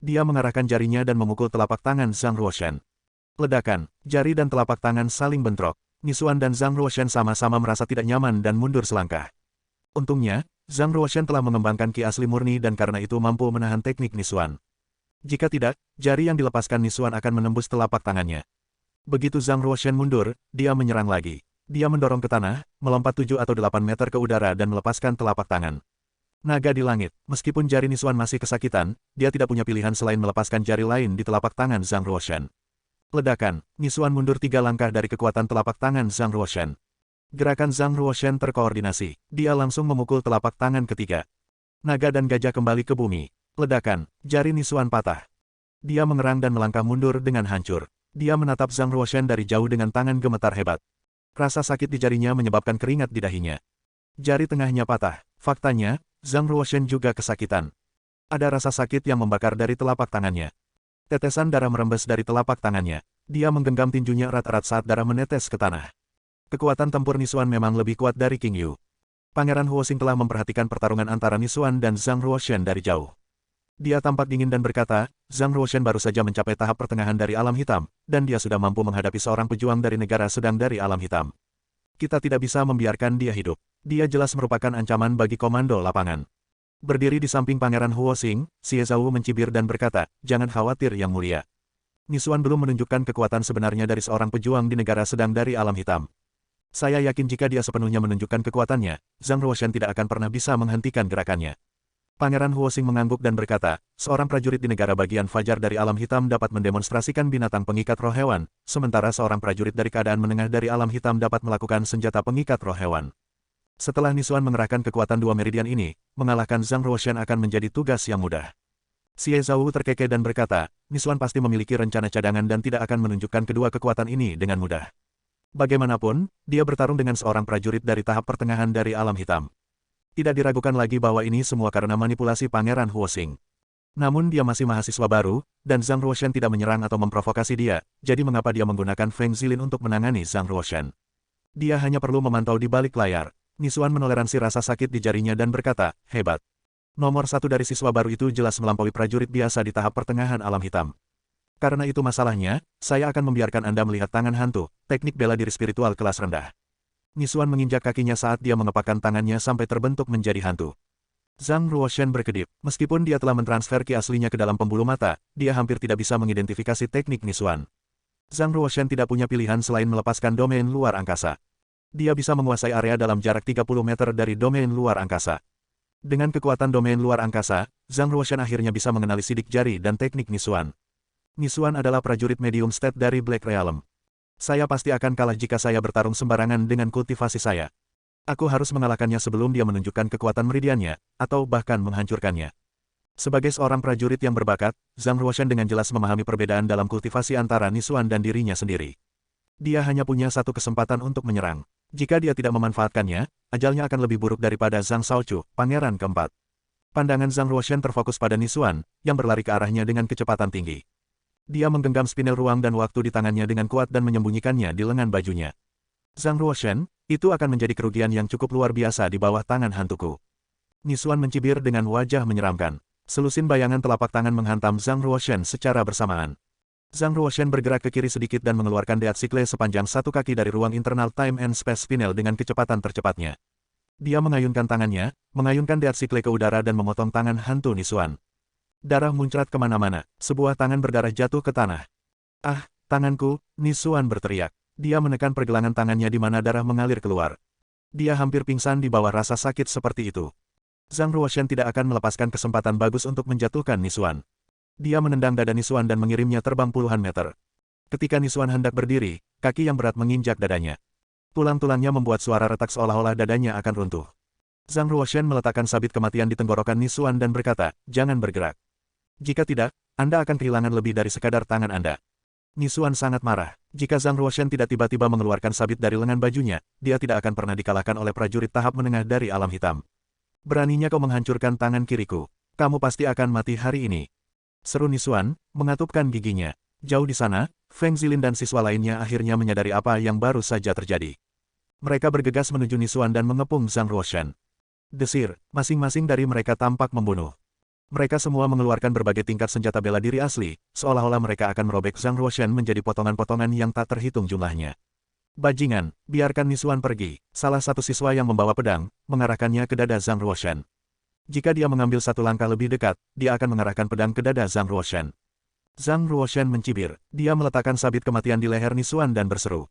Dia mengarahkan jarinya dan memukul telapak tangan Zhang Ruoshan. Ledakan, jari dan telapak tangan saling bentrok. Nisuan dan Zhang Ruoshan sama-sama merasa tidak nyaman dan mundur selangkah. Untungnya, Zhang Ruoshan telah mengembangkan ki asli murni dan karena itu mampu menahan teknik Nisuan. Jika tidak, jari yang dilepaskan Nisuan akan menembus telapak tangannya. Begitu Zhang Ruoshan mundur, dia menyerang lagi. Dia mendorong ke tanah, melompat 7 atau 8 meter ke udara dan melepaskan telapak tangan. Naga di langit. Meskipun jari Nisuan masih kesakitan, dia tidak punya pilihan selain melepaskan jari lain di telapak tangan Zhang Ruoshan. Ledakan. Nisuan mundur 3 langkah dari kekuatan telapak tangan Zhang Ruoshan. Gerakan Zhang Ruoshan terkoordinasi. Dia langsung memukul telapak tangan ketiga. Naga dan gajah kembali ke bumi. Ledakan. Jari Nisuan patah. Dia mengerang dan melangkah mundur dengan hancur. Dia menatap Zhang Ruoshan dari jauh dengan tangan gemetar hebat. Rasa sakit di jarinya menyebabkan keringat di dahinya. Jari tengahnya patah. Faktanya, Zhang Ruoshan juga kesakitan. Ada rasa sakit yang membakar dari telapak tangannya. Tetesan darah merembes dari telapak tangannya. Dia menggenggam tinjunya erat-erat saat darah menetes ke tanah. Kekuatan tempur Nisuan memang lebih kuat dari King Yu. Pangeran Huoxing telah memperhatikan pertarungan antara Nisuan dan Zhang Ruoshan dari jauh. Dia tampak dingin dan berkata, Zhang Ruoshan baru saja mencapai tahap pertengahan dari alam hitam, dan dia sudah mampu menghadapi seorang pejuang dari negara sedang dari alam hitam. Kita tidak bisa membiarkan dia hidup. Dia jelas merupakan ancaman bagi komando lapangan. Berdiri di samping Pangeran Huoxing, Xie Zhao mencibir dan berkata, jangan khawatir Yang Mulia. Nisuan belum menunjukkan kekuatan sebenarnya dari seorang pejuang di negara sedang dari alam hitam. Saya yakin jika dia sepenuhnya menunjukkan kekuatannya, Zhang Ruoshan tidak akan pernah bisa menghentikan gerakannya. Pangeran Huoxing mengangguk dan berkata, seorang prajurit di negara bagian fajar dari alam hitam dapat mendemonstrasikan binatang pengikat roh hewan, sementara seorang prajurit dari keadaan menengah dari alam hitam dapat melakukan senjata pengikat roh hewan. Setelah Nisuan mengerahkan kekuatan dua meridian ini, mengalahkan Zhang Ruoshan akan menjadi tugas yang mudah. Xie Zhao terkekeh dan berkata, Nisuan pasti memiliki rencana cadangan dan tidak akan menunjukkan kedua kekuatan ini dengan mudah. Bagaimanapun, dia bertarung dengan seorang prajurit dari tahap pertengahan dari alam hitam. Tidak diragukan lagi bahwa ini semua karena manipulasi Pangeran Huoxing. Namun dia masih mahasiswa baru, dan Zhang Ruoshan tidak menyerang atau memprovokasi dia, jadi mengapa dia menggunakan Feng Zilin untuk menangani Zhang Ruoshan? Dia hanya perlu memantau di balik layar. Nisuan menoleransi rasa sakit di jarinya dan berkata, hebat. Nomor 1 dari siswa baru itu jelas melampaui prajurit biasa di tahap pertengahan alam hitam. Karena itu masalahnya, saya akan membiarkan Anda melihat tangan hantu, teknik bela diri spiritual kelas rendah. Nisuan menginjak kakinya saat dia mengepakkan tangannya sampai terbentuk menjadi hantu. Zhang Ruoshan berkedip. Meskipun dia telah mentransfer ki aslinya ke dalam pembuluh mata, dia hampir tidak bisa mengidentifikasi teknik Nisuan. Zhang Ruoshan tidak punya pilihan selain melepaskan domain luar angkasa. Dia bisa menguasai area dalam jarak 30 meter dari domain luar angkasa. Dengan kekuatan domain luar angkasa, Zhang Ruoshan akhirnya bisa mengenali sidik jari dan teknik Nisuan. Nisuan adalah prajurit medium state dari Black Realm. Saya pasti akan kalah jika saya bertarung sembarangan dengan kultivasi saya. Aku harus mengalahkannya sebelum dia menunjukkan kekuatan meridiannya, atau bahkan menghancurkannya. Sebagai seorang prajurit yang berbakat, Zhang Ruoshan dengan jelas memahami perbedaan dalam kultivasi antara Nisuan dan dirinya sendiri. Dia hanya punya satu kesempatan untuk menyerang. Jika dia tidak memanfaatkannya, ajalnya akan lebih buruk daripada Zhang Shaochu, pangeran keempat. Pandangan Zhang Ruoshan terfokus pada Nisuan, yang berlari ke arahnya dengan kecepatan tinggi. Dia menggenggam spinel ruang dan waktu di tangannya dengan kuat dan menyembunyikannya di lengan bajunya. Zhang Ruoshan, itu akan menjadi kerugian yang cukup luar biasa di bawah tangan hantuku. Nisuan mencibir dengan wajah menyeramkan. Selusin bayangan telapak tangan menghantam Zhang Ruoshan secara bersamaan. Zhang Ruoshan bergerak ke kiri sedikit dan mengeluarkan Death Sickle sepanjang 1 kaki dari ruang internal Time and Space Spinel dengan kecepatan tercepatnya. Dia mengayunkan tangannya, mengayunkan Death Sickle ke udara dan memotong tangan hantu Nisuan. Darah muncrat kemana-mana, sebuah tangan berdarah jatuh ke tanah. Ah, tanganku, Nisuan berteriak. Dia menekan pergelangan tangannya di mana darah mengalir keluar. Dia hampir pingsan di bawah rasa sakit seperti itu. Zhang Ruoshan tidak akan melepaskan kesempatan bagus untuk menjatuhkan Nisuan. Dia menendang dada Nisuan dan mengirimnya terbang puluhan meter. Ketika Nisuan hendak berdiri, kaki yang berat menginjak dadanya. Tulang-tulangnya membuat suara retak seolah-olah dadanya akan runtuh. Zhang Ruoshan meletakkan sabit kematian di tenggorokan Nisuan dan berkata, "Jangan bergerak. Jika tidak, Anda akan kehilangan lebih dari sekadar tangan Anda." Nisuan sangat marah. Jika Zhang Ruoshan tidak tiba-tiba mengeluarkan sabit dari lengan bajunya, dia tidak akan pernah dikalahkan oleh prajurit tahap menengah dari alam hitam. "Beraninya kau menghancurkan tangan kiriku. Kamu pasti akan mati hari ini," seru Nisuan, mengatupkan giginya. Jauh di sana, Feng Zilin dan siswa lainnya akhirnya menyadari apa yang baru saja terjadi. Mereka bergegas menuju Nisuan dan mengepung Zhang Ruoshan. Desir, masing-masing dari mereka tampak membunuh. Mereka semua mengeluarkan berbagai tingkat senjata bela diri asli, seolah-olah mereka akan merobek Zhang Ruoshan menjadi potongan-potongan yang tak terhitung jumlahnya. "Bajingan, biarkan Nisuan pergi," salah satu siswa yang membawa pedang, mengarahkannya ke dada Zhang Ruoshan. Jika dia mengambil satu langkah lebih dekat, dia akan mengarahkan pedang ke dada Zhang Ruoshan. Zhang Ruoshan mencibir. Dia meletakkan sabit kematian di leher Nisuan dan berseru,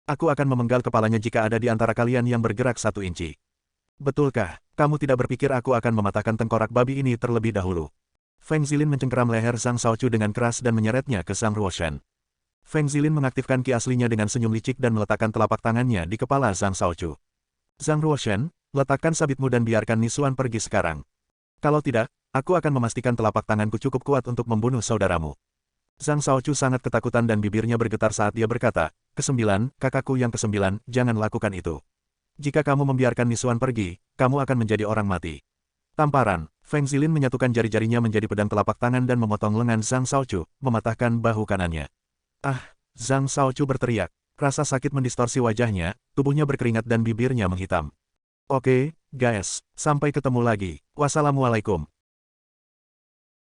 "Aku akan memenggal kepalanya jika ada di antara kalian yang bergerak 1 inci." "Betulkah, kamu tidak berpikir aku akan mematahkan tengkorak babi ini terlebih dahulu?" Feng Zilin mencengkeram leher Zhang Shaochu dengan keras dan menyeretnya ke Zhang Ruoshan. Feng Zilin mengaktifkan ki aslinya dengan senyum licik dan meletakkan telapak tangannya di kepala Zhang Shaochu. "Zhang Ruoshan, letakkan sabitmu dan biarkan Nisuan pergi sekarang. Kalau tidak, aku akan memastikan telapak tanganku cukup kuat untuk membunuh saudaramu." Zhang Shaochu sangat ketakutan dan bibirnya bergetar saat dia berkata, "Kesembilan, kakakku yang kesembilan, jangan lakukan itu. Jika kamu membiarkan Nisuan pergi, kamu akan menjadi orang mati." Tamparan, Feng Zilin menyatukan jari-jarinya menjadi pedang telapak tangan dan memotong lengan Zhang Shaochu, mematahkan bahu kanannya. "Ah!" Zhang Shaochu berteriak. Rasa sakit mendistorsi wajahnya, tubuhnya berkeringat dan bibirnya menghitam. "Oke, guys, sampai ketemu lagi. Wassalamualaikum."